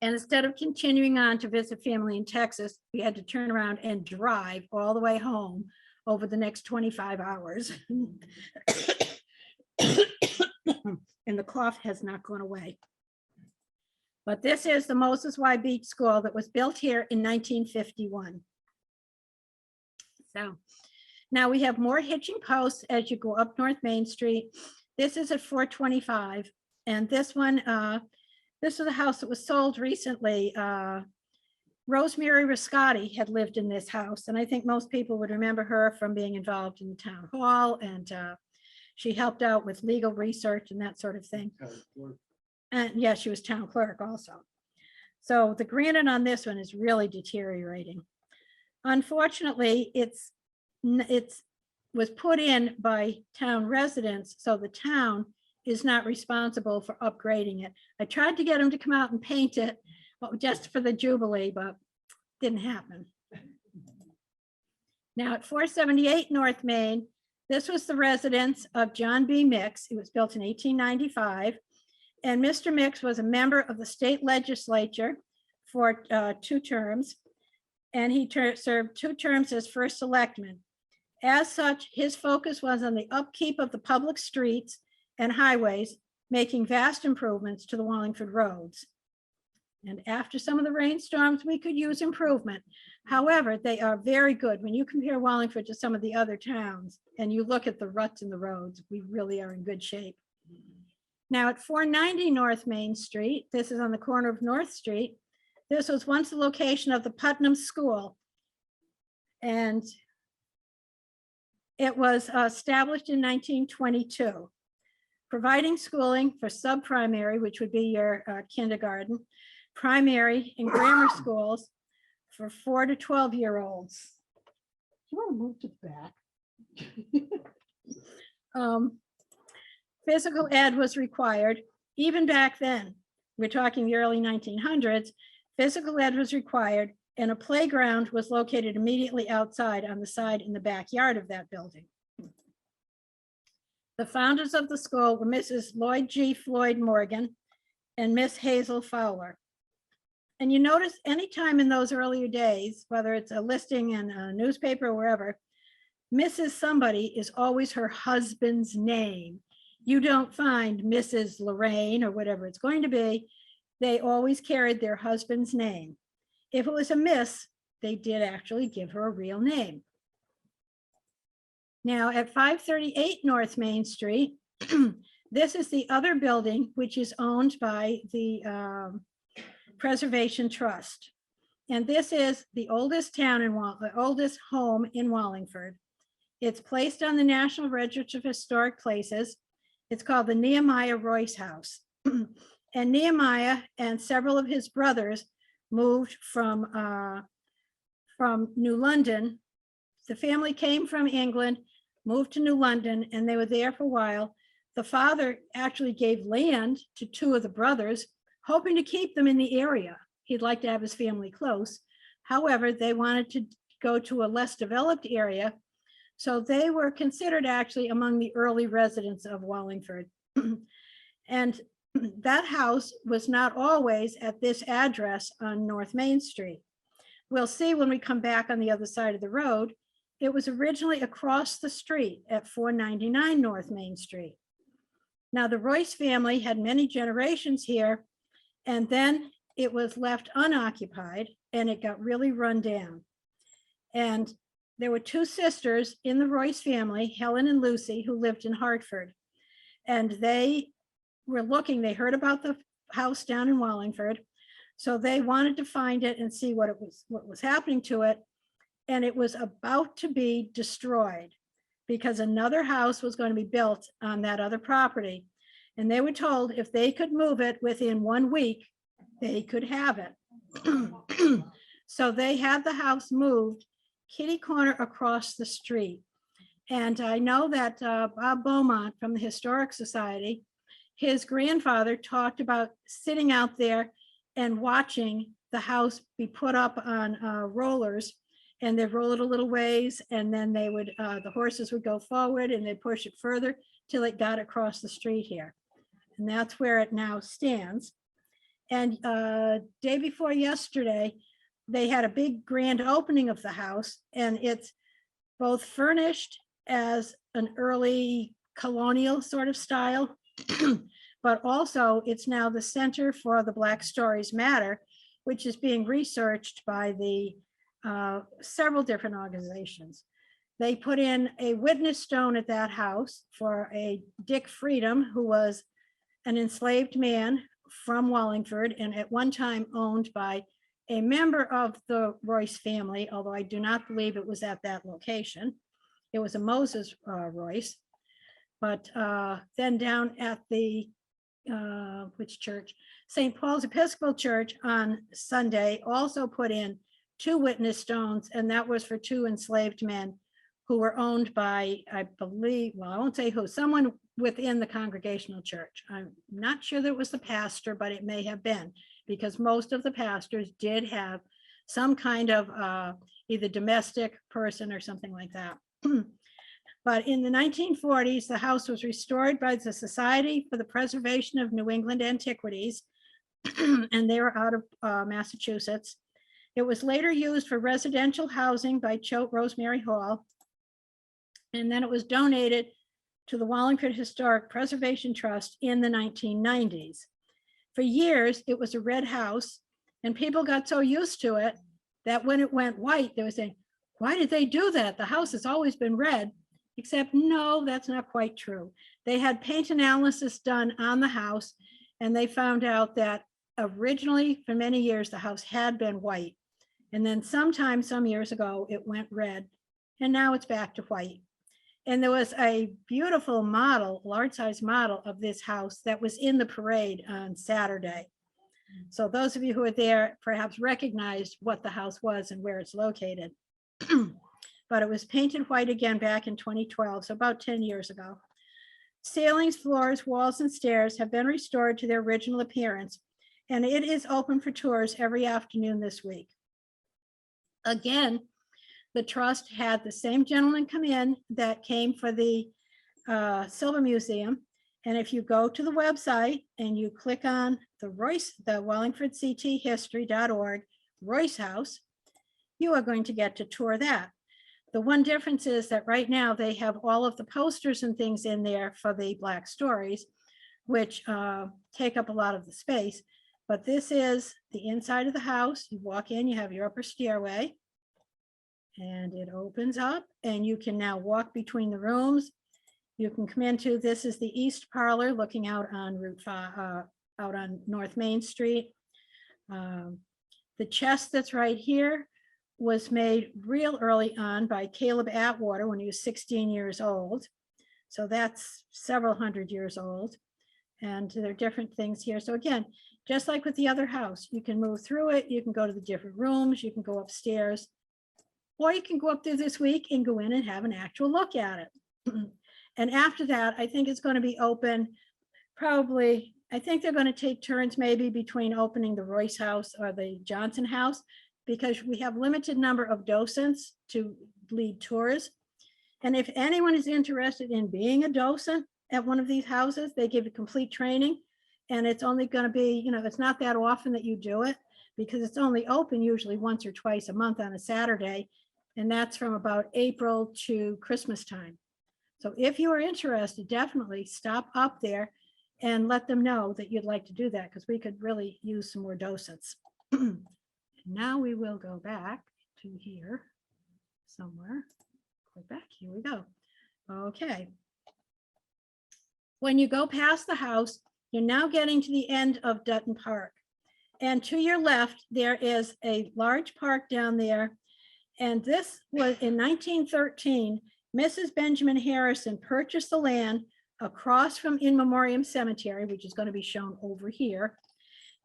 And instead of continuing on to visit family in Texas, we had to turn around and drive all the way home over the next 25 hours. And the cough has not gone away. But this is the Moses Y. Beach School that was built here in 1951. So now we have more hitching posts as you go up North Main Street. This is at 425. And this one, this is a house that was sold recently. Rosemary Riscotti had lived in this house. And I think most people would remember her from being involved in the town hall. And she helped out with legal research and that sort of thing. And yeah, she was town clerk also. So the granite on this one is really deteriorating. Unfortunately, it was put in by town residents, so the town is not responsible for upgrading it. I tried to get them to come out and paint it just for the Jubilee, but didn't happen. Now at 478 North Main, this was the residence of John B. Mix. It was built in 1895. And Mr. Mix was a member of the state legislature for 2 terms. And he served 2 terms as first selectman. As such, his focus was on the upkeep of the public streets and highways, making vast improvements to the Wallingford roads. And after some of the rainstorms, we could use improvement. However, they are very good. When you compare Wallingford to some of the other towns and you look at the ruts in the roads, we really are in good shape. Now at 490 North Main Street, this is on the corner of North Street. This was once the location of the Putnam School. And it was established in 1922, providing schooling for sub-primary, which would be your kindergarten, primary and grammar schools for 4 to 12-year-olds. You want to move to the back? Physical ed was required. Even back then, we're talking the early 1900s, physical ed was required, and a playground was located immediately outside on the side in the backyard of that building. The founders of the school were Mrs. Lloyd G. Floyd Morgan and Miss Hazel Fowler. And you notice anytime in those earlier days, whether it's a listing in a newspaper or wherever, Mrs. somebody is always her husband's name. You don't find Mrs. Lorraine or whatever it's going to be. They always carried their husband's name. If it was a miss, they did actually give her a real name. Now at 538 North Main Street, this is the other building which is owned by the Preservation Trust. And this is the oldest town in the oldest home in Wallingford. It's placed on the National Register of Historic Places. It's called the Nehemiah Royce House. And Nehemiah and several of his brothers moved from New London. The family came from England, moved to New London, and they were there for a while. The father actually gave land to two of the brothers, hoping to keep them in the area. He'd like to have his family close. However, they wanted to go to a less developed area. So they were considered actually among the early residents of Wallingford. And that house was not always at this address on North Main Street. We'll see when we come back on the other side of the road. It was originally across the street at 499 North Main Street. Now, the Royce family had many generations here, and then it was left unoccupied and it got really run down. And there were two sisters in the Royce family, Helen and Lucy, who lived in Hartford. And they were looking, they heard about the house down in Wallingford. So they wanted to find it and see what was happening to it. And it was about to be destroyed because another house was going to be built on that other property. And they were told if they could move it within 1 week, they could have it. So they had the house moved kitty corner across the street. And I know that Bob Beaumont from the Historic Society, his grandfather talked about sitting out there and watching the house be put up on rollers, and they'd roll it a little ways, and then they would, the horses would go forward and they'd push it further till it got across the street here. And that's where it now stands. And day before yesterday, they had a big grand opening of the house, and it's both furnished as an early colonial sort of style, but also it's now the center for the Black Stories Matter, which is being researched by the several different organizations. They put in a witness stone at that house for a Dick Freedom, who was an enslaved man from Wallingford and at one time owned by a member of the Royce family, although I do not believe it was at that location. It was a Moses Royce. But then down at the, which church? St. Paul's Episcopal Church on Sunday also put in 2 witness stones, and that was for 2 enslaved men who were owned by, I believe, well, I won't say who, someone within the Congregational Church. I'm not sure that it was the pastor, but it may have been, because most of the pastors did have some kind of either domestic person or something like that. But in the 1940s, the house was restored by the Society for the Preservation of New England Antiquities, and they were out of Massachusetts. It was later used for residential housing by Choate Rosemary Hall, and then it was donated to the Wallingford Historic Preservation Trust in the 1990s. For years, it was a red house, and people got so used to it that when it went white, they were saying, why did they do that? The house has always been red. Except no, that's not quite true. They had paint analysis done on the house, and they found out that originally for many years, the house had been white. And then sometime, some years ago, it went red, and now it's back to white. And there was a beautiful model, large size model of this house that was in the parade on Saturday. So those of you who were there perhaps recognized what the house was and where it's located. But it was painted white again back in 2012, so about 10 years ago. Ceilings, floors, walls, and stairs have been restored to their original appearance, and it is open for tours every afternoon this week. Again, the trust had the same gentleman come in that came for the Silver Museum. And if you go to the website and you click on the wallingfordcthistory.org Royce House, you are going to get to tour that. The one difference is that right now they have all of the posters and things in there for the Black Stories, which take up a lot of the space. But this is the inside of the house. You walk in, you have your upper stairway, and it opens up, and you can now walk between the rooms. You can come into, this is the east parlor looking out on Route 5, out on North Main Street. The chest that's right here was made real early on by Caleb Atwater when he was 16 years old. So that's several hundred years old. And there are different things here. So again, just like with the other house, you can move through it. You can go to the different rooms. You can go upstairs. Or you can go up there this week and go in and have an actual look at it. And after that, I think it's going to be open probably, I think they're going to take turns maybe between opening the Royce house or the Johnson house, because we have limited number of docents to lead tours. And if anyone is interested in being a docent at one of these houses, they give you complete training. And it's only going to be, it's not that often that you do it, because it's only open usually once or twice a month on a Saturday. And that's from about April to Christmas time. So if you are interested, definitely stop up there and let them know that you'd like to do that, because we could really use some more docents. Now we will go back to here somewhere. Go back, here we go. Okay. When you go past the house, you're now getting to the end of Dutton Park. And to your left, there is a large park down there. And this was in 1913, Mrs. Benjamin Harrison purchased the land across from In Memoriam Cemetery, which is going to be shown over here.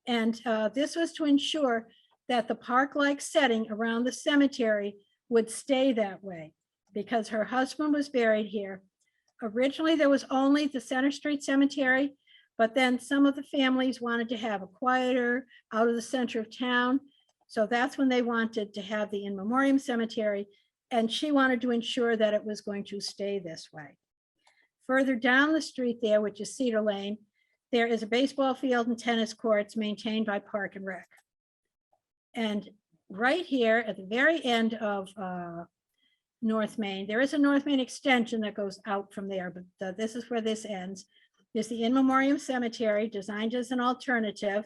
And this was to ensure that the park-like setting around the cemetery would stay that way, because her husband was buried here. Originally, there was only the Center Street Cemetery, but then some of the families wanted to have a quieter, out of the center of town. So that's when they wanted to have the In Memoriam Cemetery, and she wanted to ensure that it was going to stay this way. Further down the street there, which is Cedar Lane, there is a baseball field and tennis courts maintained by Park and Rec. And right here at the very end of North Main, there is a North Main extension that goes out from there, but this is where this ends. There's the In Memoriam Cemetery, designed as an alternative,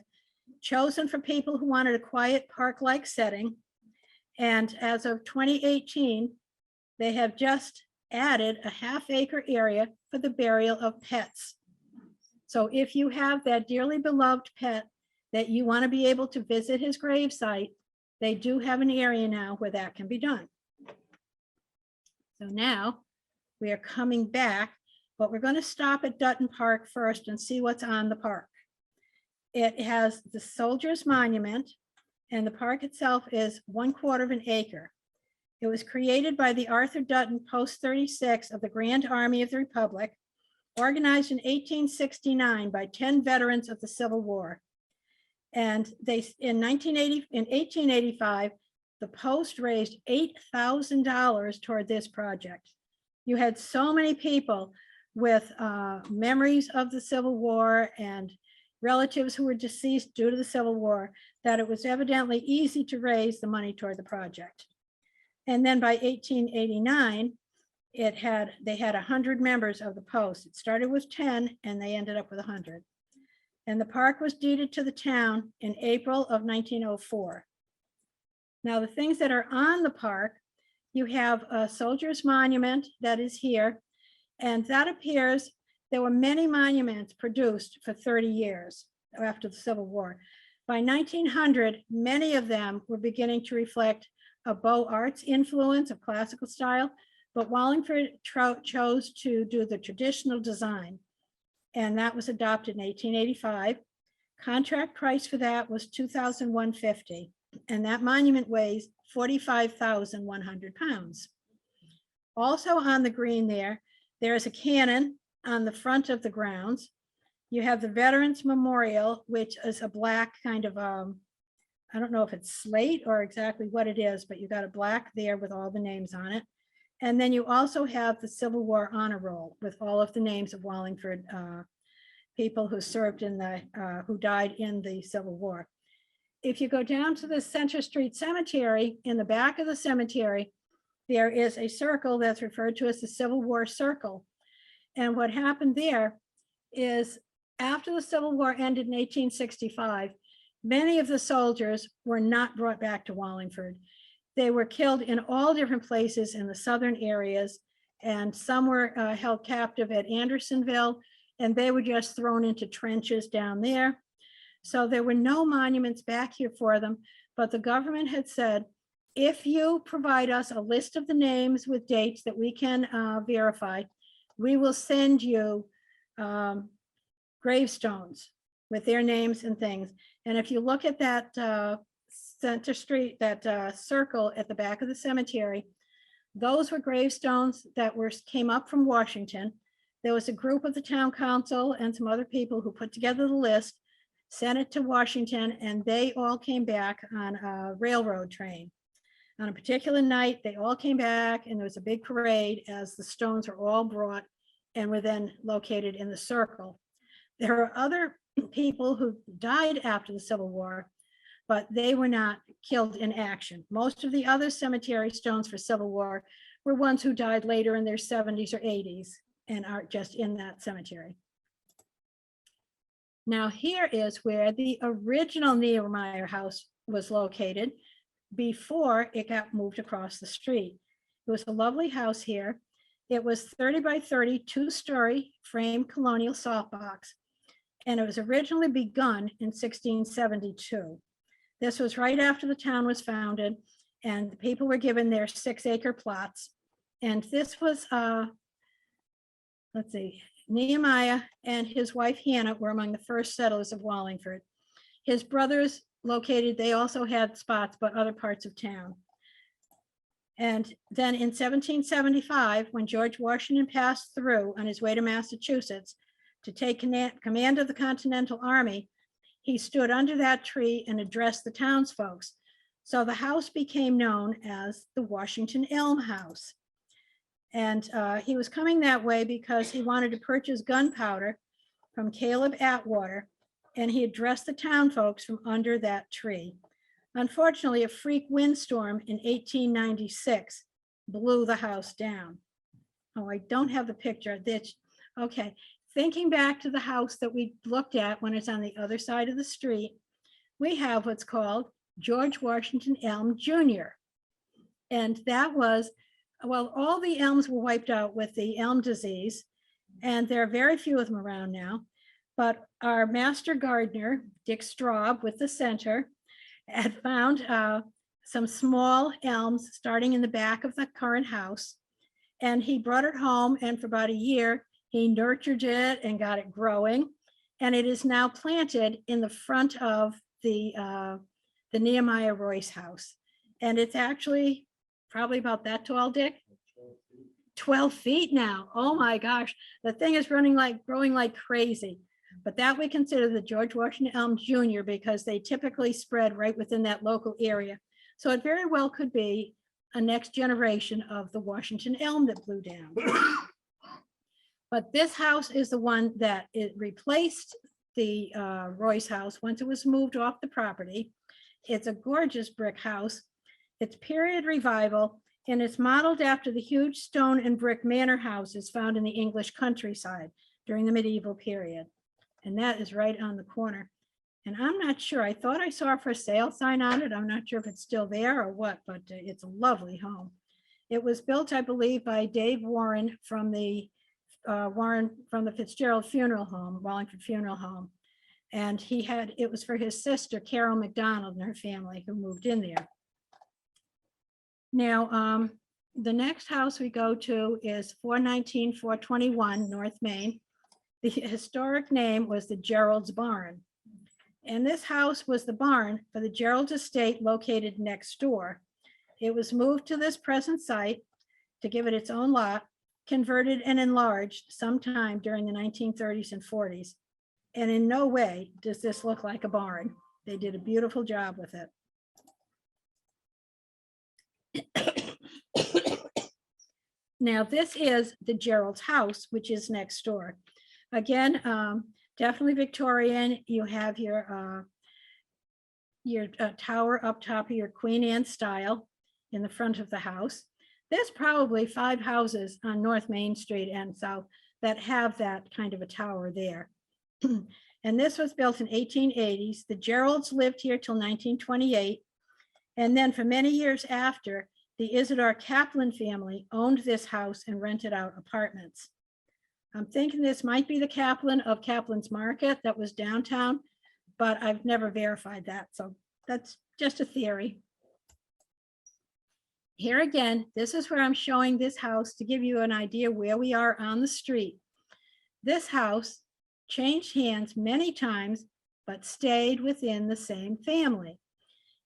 chosen for people who wanted a quiet park-like setting. And as of 2018, they have just added a half-acre area for the burial of pets. So if you have that dearly beloved pet that you want to be able to visit his gravesite, they do have an area now where that can be done. So now we are coming back, but we're going to stop at Dutton Park first and see what's on the park. It has the Soldiers Monument, and the park itself is 1/4 of an acre. It was created by the Arthur Dutton Post 36 of the Grand Army of the Republic, organized in 1869 by 10 veterans of the Civil War. And they, in 1885, the Post raised $8,000 toward this project. You had so many people with memories of the Civil War and relatives who were deceased due to the Civil War that it was evidently easy to raise the money toward the project. And then by 1889, they had 100 members of the Post. It started with 10 and they ended up with 100. And the park was deeded to the town in April of 1904. Now, the things that are on the park, you have a Soldiers Monument that is here, and that appears, there were many monuments produced for 30 years after the Civil War. By 1900, many of them were beginning to reflect a Beaux Arts influence of classical style, but Wallingford chose to do the traditional design, and that was adopted in 1885. Contract price for that was $2,150, and that monument weighs 45,100 pounds. Also on the green there is a cannon on the front of the grounds. You have the Veterans Memorial, which is a black kind of, I don't know if it's slate or exactly what it is, but you got a black there with all the names on it. And then you also have the Civil War Honor Roll with all of the names of Wallingford people who served in the, who died in the Civil War. If you go down to the Center Street Cemetery, in the back of the cemetery, there is a circle that's referred to as the Civil War Circle. And what happened there is after the Civil War ended in 1865, many of the soldiers were not brought back to Wallingford. They were killed in all different places in the southern areas, and some were held captive at Andersonville, and they were just thrown into trenches down there. So there were no monuments back here for them, but the government had said, if you provide us a list of the names with dates that we can verify, we will send you gravestones with their names and things. And if you look at that center street, that circle at the back of the cemetery, those were gravestones that came up from Washington. There was a group of the town council and some other people who put together the list, sent it to Washington, and they all came back on a railroad train. On a particular night, they all came back and there was a big parade as the stones were all brought and were then located in the circle. There are other people who died after the Civil War, but they were not killed in action. Most of the other cemetery stones for Civil War were ones who died later in their 70s or 80s and are just in that cemetery. Now here is where the original Nehemiah house was located before it got moved across the street. It was a lovely house here. It was 30 by 30, 2-story frame colonial salt box, and it was originally begun in 1672. This was right after the town was founded, and the people were given their 6-acre plots. And this was, let's see, Nehemiah and his wife Hannah were among the first settlers of Wallingford. His brothers located, they also had spots, but other parts of town. And then in 1775, when George Washington passed through on his way to Massachusetts to take command of the Continental Army, he stood under that tree and addressed the townsfolk. So the house became known as the Washington Elm House. And he was coming that way because he wanted to purchase gunpowder from Caleb Atwater, and he addressed the town folks from under that tree. Unfortunately, a freak windstorm in 1896 blew the house down. Oh, I don't have the picture. Okay, thinking back to the house that we looked at when it's on the other side of the street, we have what's called George Washington Elm Jr. And that was, well, all the elms were wiped out with the elm disease, and there are very few of them around now. But our master gardener, Dick Straub with the center, had found some small elms starting in the back of the current house. And he brought it home, and for about a year, he nurtured it and got it growing. And it is now planted in the front of the Nehemiah Royce house. And it's actually probably about that tall, Dick? 12 feet now. Oh my gosh, the thing is growing like crazy. But that we consider the George Washington Elm Jr. because they typically spread right within that local area. So it very well could be a next generation of the Washington elm that blew down. But this house is the one that it replaced the Royce house once it was moved off the property. It's a gorgeous brick house. It's period revival, and it's modeled after the huge stone and brick manor houses found in the English countryside during the medieval period. And that is right on the corner. And I'm not sure, I thought I saw a for sale sign on it. I'm not sure if it's still there or what, but it's a lovely home. It was built, I believe, by Dave Warren from the Fitzgerald Funeral Home, Wallingford Funeral Home. And it was for his sister, Carol McDonald, and her family who moved in there. Now, the next house we go to is 419, 421 North Main. The historic name was the Gerald's Barn. And this house was the barn for the Gerald's estate located next door. It was moved to this present site to give it its own lot, converted and enlarged sometime during the 1930s and 40s. And in no way does this look like a barn. They did a beautiful job with it. Now, this is the Gerald's house, which is next door. Again, definitely Victorian. You have your tower up top of your Queen Anne style in the front of the house. There's probably 5 houses on North Main Street and South that have that kind of a tower there. And this was built in 1880s. The Geralds lived here till 1928. And then for many years after, the Isidore Kaplan family owned this house and rented out apartments. I'm thinking this might be the Kaplan of Kaplan's Market that was downtown, but I've never verified that. So that's just a theory. Here again, this is where I'm showing this house to give you an idea where we are on the street. This house changed hands many times, but stayed within the same family.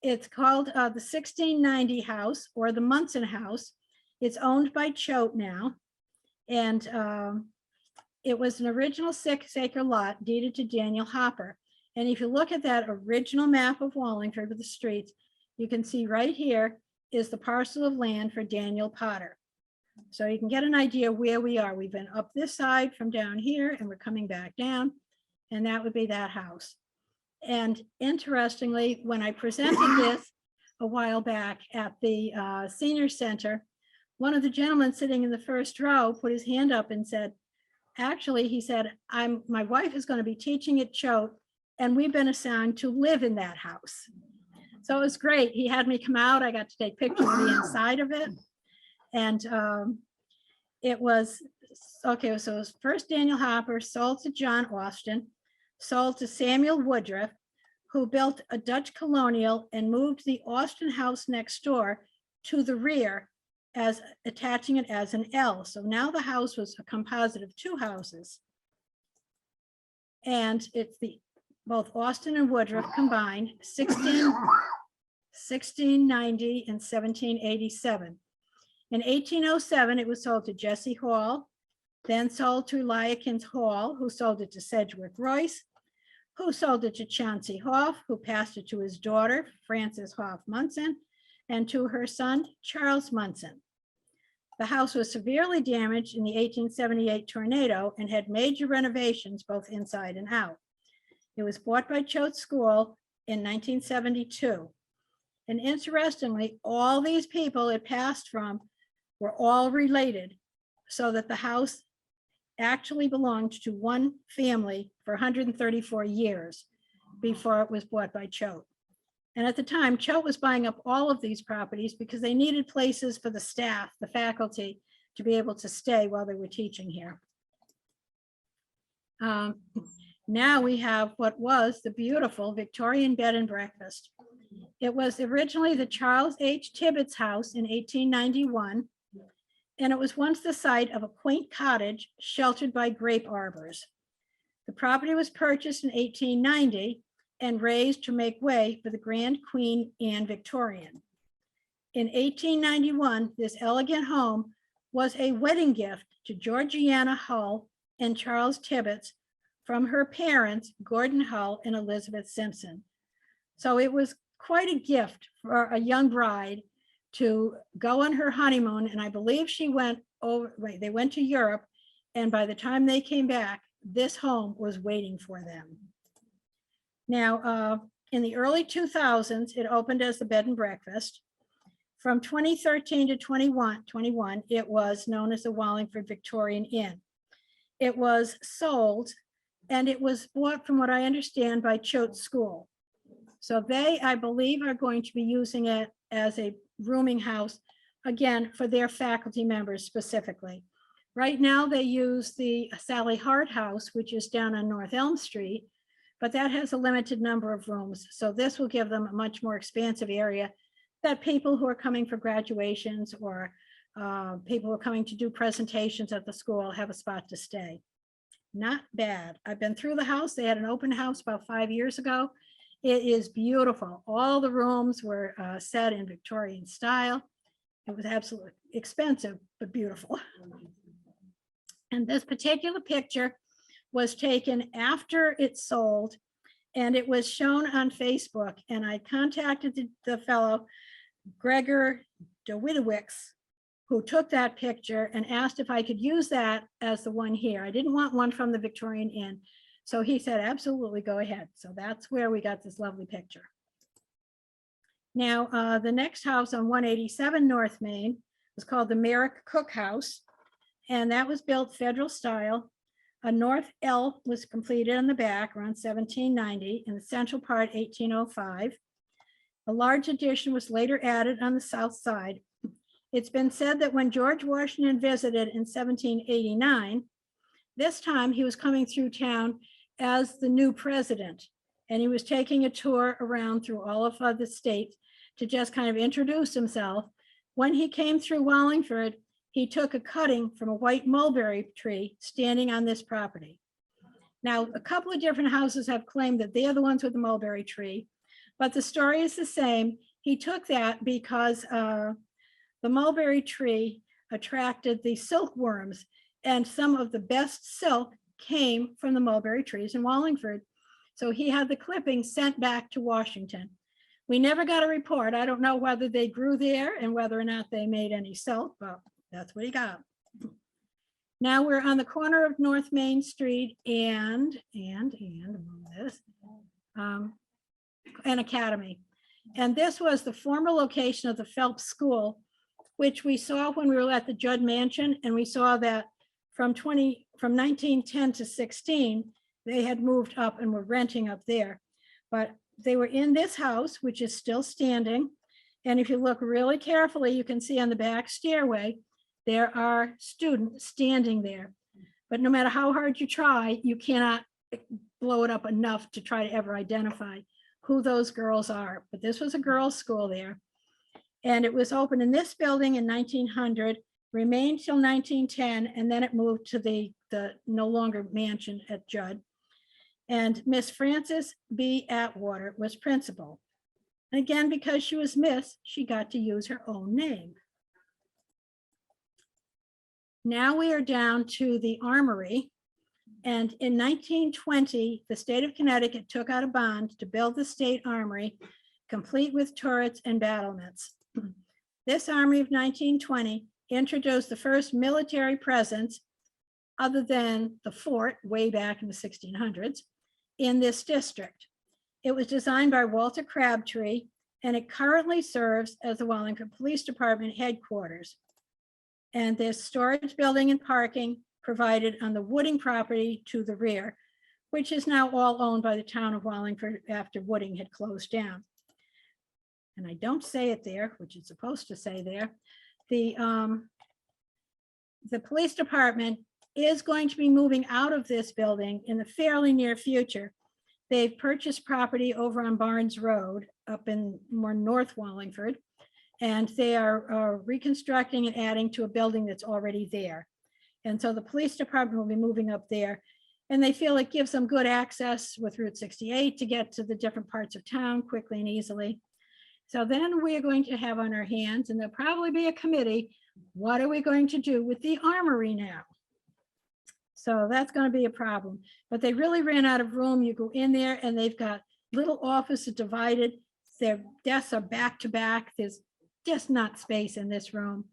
It's called the 1690 house or the Munson house. It's owned by Choate now. And it was an original 6-acre lot deeded to Daniel Hopper. And if you look at that original map of Wallingford with the streets, you can see right here is the parcel of land for Daniel Potter. So you can get an idea where we are. We've been up this side from down here and we're coming back down, and that would be that house. And interestingly, when I presented this a while back at the senior center, one of the gentlemen sitting in the first row put his hand up and said, actually, he said, my wife is going to be teaching at Choate, and we've been assigned to live in that house. So it was great. He had me come out. I got to take pictures of the inside of it. And it was, okay, so it was first Daniel Hopper, sold to John Austin, sold to Samuel Woodruff, who built a Dutch colonial and moved the Austin house next door to the rear, as attaching it as an L. So now the house was a composite of two houses. And it's both Austin and Woodruff combined, 1690 and 1787. In 1807, it was sold to Jesse Hall, then sold to Lyakins Hall, who sold it to Sedgwick Royce, who sold it to Chauncey Hoff, who passed it to his daughter, Frances Hoff Munson, and to her son, Charles Munson. The house was severely damaged in the 1878 tornado and had major renovations both inside and out. It was bought by Choate School in 1972. And interestingly, all these people it passed from were all related, so that the house actually belonged to one family for 134 years before it was bought by Choate. And at the time, Choate was buying up all of these properties because they needed places for the staff, the faculty, to be able to stay while they were teaching here. Now we have what was the beautiful Victorian bed and breakfast. It was originally the Charles H. Tibbetts house in 1891, and it was once the site of a quaint cottage sheltered by grape arbors. The property was purchased in 1890 and raised to make way for the Grand Queen Anne Victorian. In 1891, this elegant home was a wedding gift to Georgiana Hull and Charles Tibbetts from her parents, Gordon Hull and Elizabeth Simpson. So it was quite a gift for a young bride to go on her honeymoon. And I believe she went over, they went to Europe. And by the time they came back, this home was waiting for them. Now, in the early 2000s, it opened as the bed and breakfast. From 2013 to 21, it was known as the Wallingford Victorian Inn. It was sold, and it was bought, from what I understand, by Choate School. So they, I believe, are going to be using it as a rooming house, again, for their faculty members specifically. Right now, they use the Sally Hart House, which is down on North Elm Street, but that has a limited number of rooms. So this will give them a much more expansive area that people who are coming for graduations or people who are coming to do presentations at the school have a spot to stay. Not bad. I've been through the house. They had an open house about 5 years ago. It is beautiful. All the rooms were set in Victorian style. It was absolutely expensive, but beautiful. And this particular picture was taken after it sold, and it was shown on Facebook. And I contacted the fellow, Gregor DeWittowicz, who took that picture, and asked if I could use that as the one here. I didn't want one from the Victorian Inn. So he said, absolutely, go ahead. So that's where we got this lovely picture. Now, the next house on 187 North Main was called the Merrick Cook House, and that was built Federal style. A north L was completed on the back around 1790, and the central part 1805. A large addition was later added on the south side. It's been said that when George Washington visited in 1789, this time he was coming through town as the new president, and he was taking a tour around through all of the state to just kind of introduce himself. When he came through Wallingford, he took a cutting from a white mulberry tree standing on this property. Now, a couple of different houses have claimed that they're the ones with the mulberry tree, but the story is the same. He took that because the mulberry tree attracted the silkworms, and some of the best silk came from the mulberry trees in Wallingford. So he had the clippings sent back to Washington. We never got a report. I don't know whether they grew there and whether or not they made any silk, but that's what he got. Now we're on the corner of North Main Street and Academy. And this was the former location of the Phelps School, which we saw when we were at the Judd Mansion, and we saw that from 1910 to 16, they had moved up and were renting up there. But they were in this house, which is still standing. And if you look really carefully, you can see on the back stairway, there are students standing there. But no matter how hard you try, you cannot blow it up enough to try to ever identify who those girls are. But this was a girls' school there. And it was opened in this building in 1900, remained till 1910, and then it moved to the no longer mansion at Judd. And Miss Frances B. Atwater was principal. And again, because she was Miss, she got to use her own name. Now we are down to the Armory. And in 1920, the state of Connecticut took out a bond to build the state armory, complete with turrets and battlements. This armory of 1920 introduced the first military presence, other than the fort way back in the 1600s, in this district. It was designed by Walter Crabtree, and it currently serves as the Wallingford Police Department headquarters. And there's storage, building, and parking provided on the Wooding property to the rear, which is now all owned by the town of Wallingford after Wooding had closed down. And I don't say it there, which it's supposed to say there. The police department is going to be moving out of this building in the fairly near future. They've purchased property over on Barnes Road up in more North Wallingford, and they are reconstructing and adding to a building that's already there. And so the police department will be moving up there, and they feel it gives them good access with Route 68 to get to the different parts of town quickly and easily. So then we're going to have on our hands, and there'll probably be a committee, what are we going to do with the armory now? So that's going to be a problem, but they really ran out of room. You go in there and they've got little offices divided. Their desks are back to back. There's just not space in this room.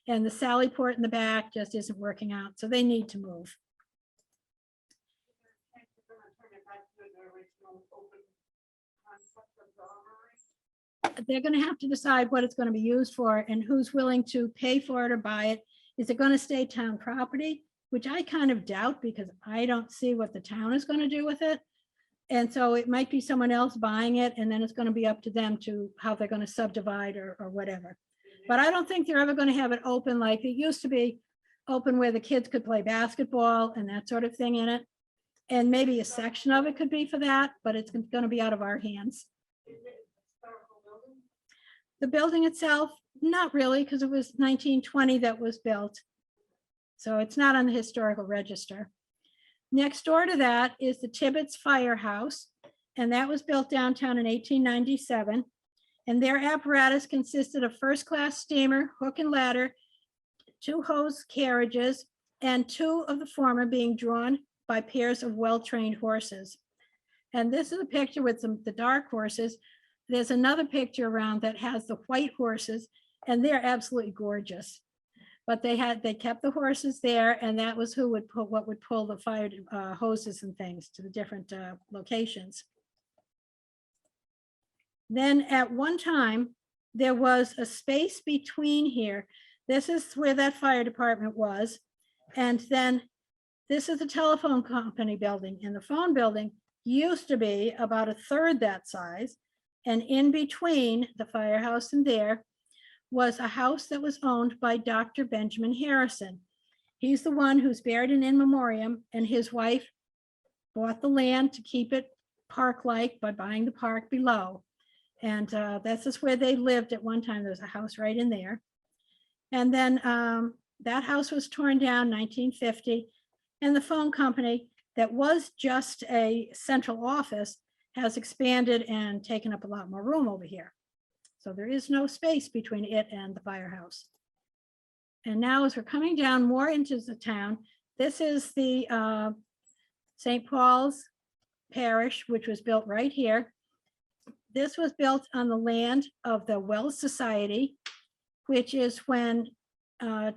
And the Sally port in the back just isn't working out. So they need to move. They're going to have to decide what it's going to be used for and who's willing to pay for it or buy it. Is it going to stay town property? Which I kind of doubt, because I don't see what the town is going to do with it. And so it might be someone else buying it, and then it's going to be up to them to how they're going to subdivide or whatever. But I don't think they're ever going to have it open like it used to be, open where the kids could play basketball and that sort of thing in it. And maybe a section of it could be for that, but it's going to be out of our hands. The building itself, not really, because it was 1920 that was built. So it's not on the historical register. Next door to that is the Tibbetts Firehouse, and that was built downtown in 1897. And their apparatus consisted of first-class steamer, hook and ladder, 2 hose carriages, and 2 of the former being drawn by pairs of well-trained horses. And this is a picture with the dark horses. There's another picture around that has the white horses, and they're absolutely gorgeous. But they kept the horses there, and that was who would pull the fire hoses and things to the different locations. Then at one time, there was a space between here. This is where that fire department was. And then this is the telephone company building, and the phone building used to be about 1/3 that size. And in between the firehouse and there was a house that was owned by Dr. Benjamin Harrison. He's the one who's buried in memoriam, and his wife bought the land to keep it park-like by buying the park below. And this is where they lived at one time. There's a house right in there. And then that house was torn down 1950. And the phone company that was just a central office has expanded and taken up a lot more room over here. So there is no space between it and the firehouse. And now as we're coming down more into the town, this is the St. Paul's Parish, which was built right here. This was built on the land of the Wells Society, which is when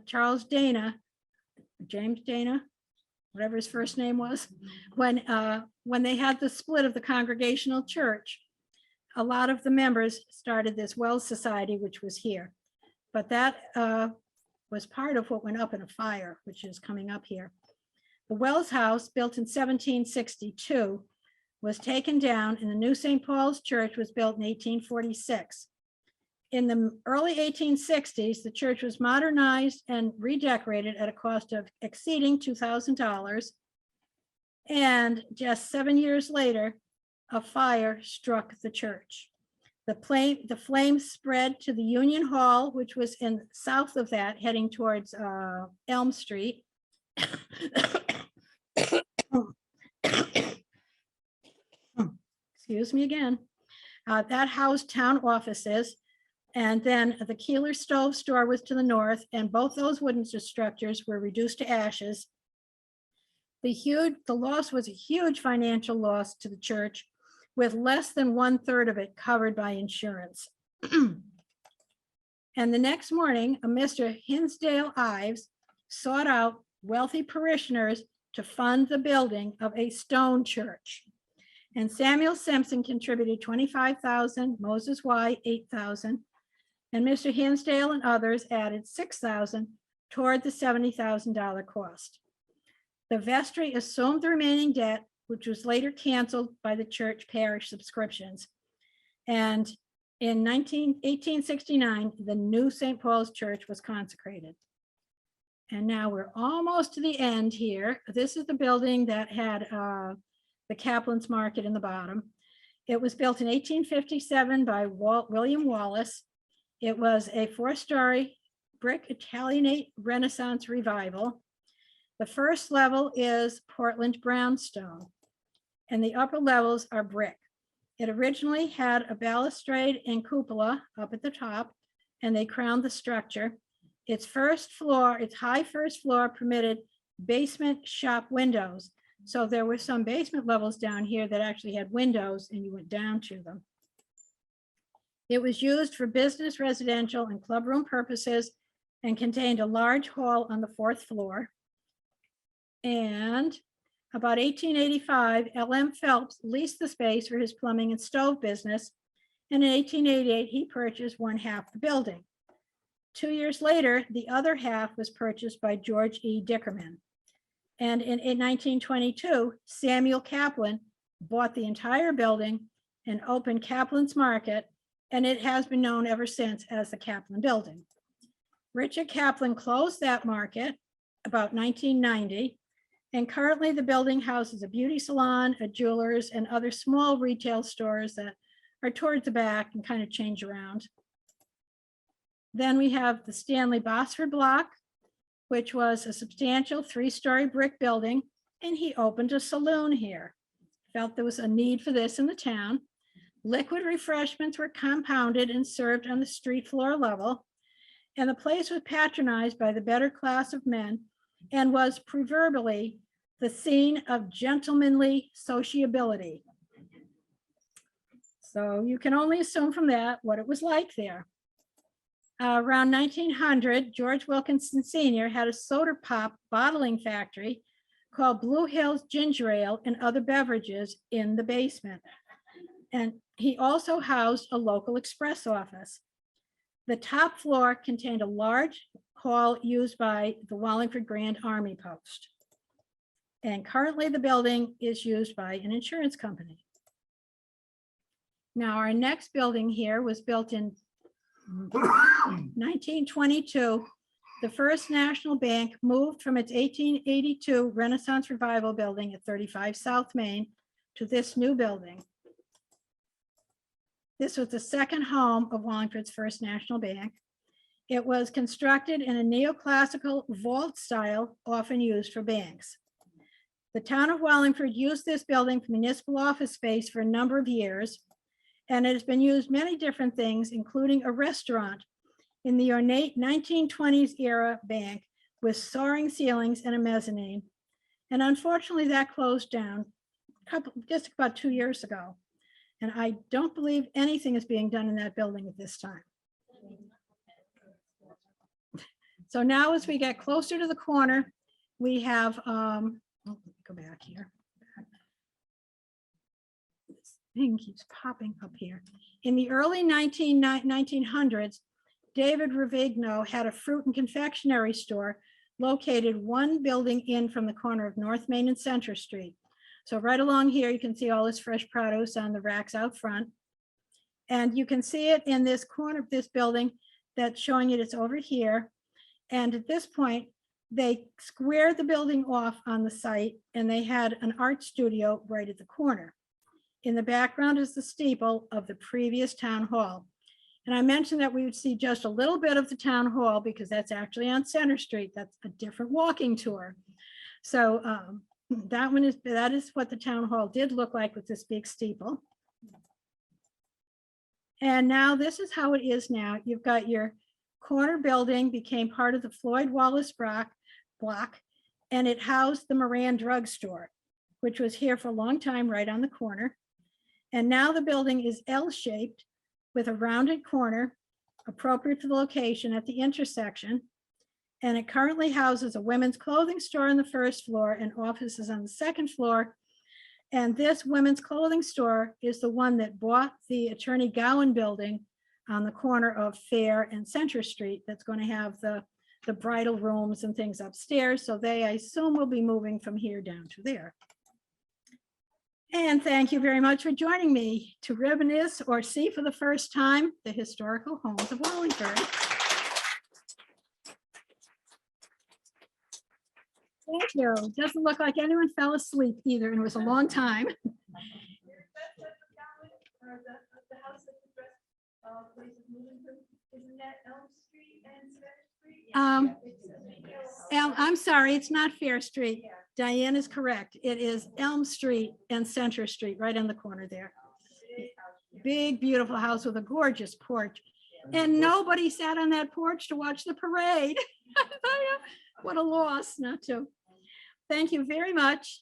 Charles Dana, James Dana, whatever his first name was, when they had the split of the Congregational Church, a lot of the members started this Wells Society, which was here. But that was part of what went up in a fire, which is coming up here. The Wells House, built in 1762, was taken down, and the new St. Paul's Church was built in 1846. In the early 1860s, the church was modernized and redecorated at a cost of exceeding $2,000. And just 7 years later, a fire struck the church. The flames spread to the Union Hall, which was in south of that, heading towards Elm Street. Excuse me again. That housed town offices. And then the Keeler Stove Store was to the north, and both those wooden structures were reduced to ashes. The loss was a huge financial loss to the church, with less than 1/3 of it covered by insurance. And the next morning, a Mr. Hinsdale Ives sought out wealthy parishioners to fund the building of a stone church. And Samuel Simpson contributed $25,000, Moses Y $8,000, and Mr. Hinsdale and others added $6,000 toward the $70,000 cost. The vestry assumed the remaining debt, which was later canceled by the church parish subscriptions. And in 1869, the new St. Paul's Church was consecrated. And now we're almost to the end here. This is the building that had the Kaplan's Market in the bottom. It was built in 1857 by William Wallace. It was a 4-story brick Italianate Renaissance revival. The first level is Portland brownstone, and the upper levels are brick. It originally had a balustrade and cupola up at the top, and they crowned the structure. Its high first floor permitted basement shop windows. So there were some basement levels down here that actually had windows, and you went down to them. It was used for business, residential, and clubroom purposes, and contained a large hall on the 4th floor. And about 1885, L.M. Phelps leased the space for his plumbing and stove business. And in 1888, he purchased 1/2 the building. 2 years later, the other half was purchased by George E. Dickerman. And in 1922, Samuel Kaplan bought the entire building and opened Kaplan's Market, and it has been known ever since as the Kaplan Building. Richard Kaplan closed that market about 1990, and currently the building houses a beauty salon, a jeweler's, and other small retail stores that are towards the back and kind of change around. Then we have the Stanley Bosford block, which was a substantial 3-story brick building, and he opened a saloon here. Felt there was a need for this in the town. Liquid refreshments were compounded and served on the street floor level, and the place was patronized by the better class of men and was proverbially the scene of gentlemanly sociability. So you can only assume from that what it was like there. Around 1900, George Wilkinson Sr. had a soda pop bottling factory called Blue Hills Ginger Ale and other beverages in the basement. And he also housed a local express office. The top floor contained a large hall used by the Wallingford Grand Army Post. And currently the building is used by an insurance company. Now our next building here was built in 1922. The First National Bank moved from its 1882 Renaissance Revival building at 35 South Main to this new building. This was the second home of Wallingford's First National Bank. It was constructed in a neoclassical vault style often used for banks. The town of Wallingford used this building for municipal office space for a number of years, and it has been used many different things, including a restaurant in the ornate 1920s era bank with soaring ceilings and a mezzanine. And unfortunately, that closed down just about 2 years ago. And I don't believe anything is being done in that building at this time. So now as we get closer to the corner, we have, let me go back here. This thing keeps popping up here. In the early 1900s, David Ravigno had a fruit and confectionery store located one building in from the corner of North Main and Center Street. So right along here, you can see all this fresh produce on the racks out front. And you can see it in this corner of this building that's showing it, it's over here. And at this point, they squared the building off on the site and they had an art studio right at the corner. In the background is the steeple of the previous town hall. And I mentioned that we would see just a little bit of the town hall because that's actually on Center Street. That's a different walking tour. So that is what the town hall did look like with this big steeple. And now this is how it is now. You've got your corner building became part of the Floyd Wallace block, and it housed the Moran Drug Store, which was here for a long time right on the corner. And now the building is L-shaped with a rounded corner appropriate for the location at the intersection. And it currently houses a women's clothing store on the first floor and offices on the second floor. And this women's clothing store is the one that bought the Attorney Gowan building on the corner of Fair and Center Street. That's going to have the bridal rooms and things upstairs. So they, I assume, will be moving from here down to there. And thank you very much for joining me to reminisce or see for the first time the historical homes of Wallingford. Thank you. Doesn't look like anyone fell asleep either, and it was a long time. I'm sorry, it's not Fair Street. Diane is correct. It is Elm Street and Center Street, right on the corner there. Big, beautiful house with a gorgeous porch. And nobody sat on that porch to watch the parade. What a loss not to. Thank you very much.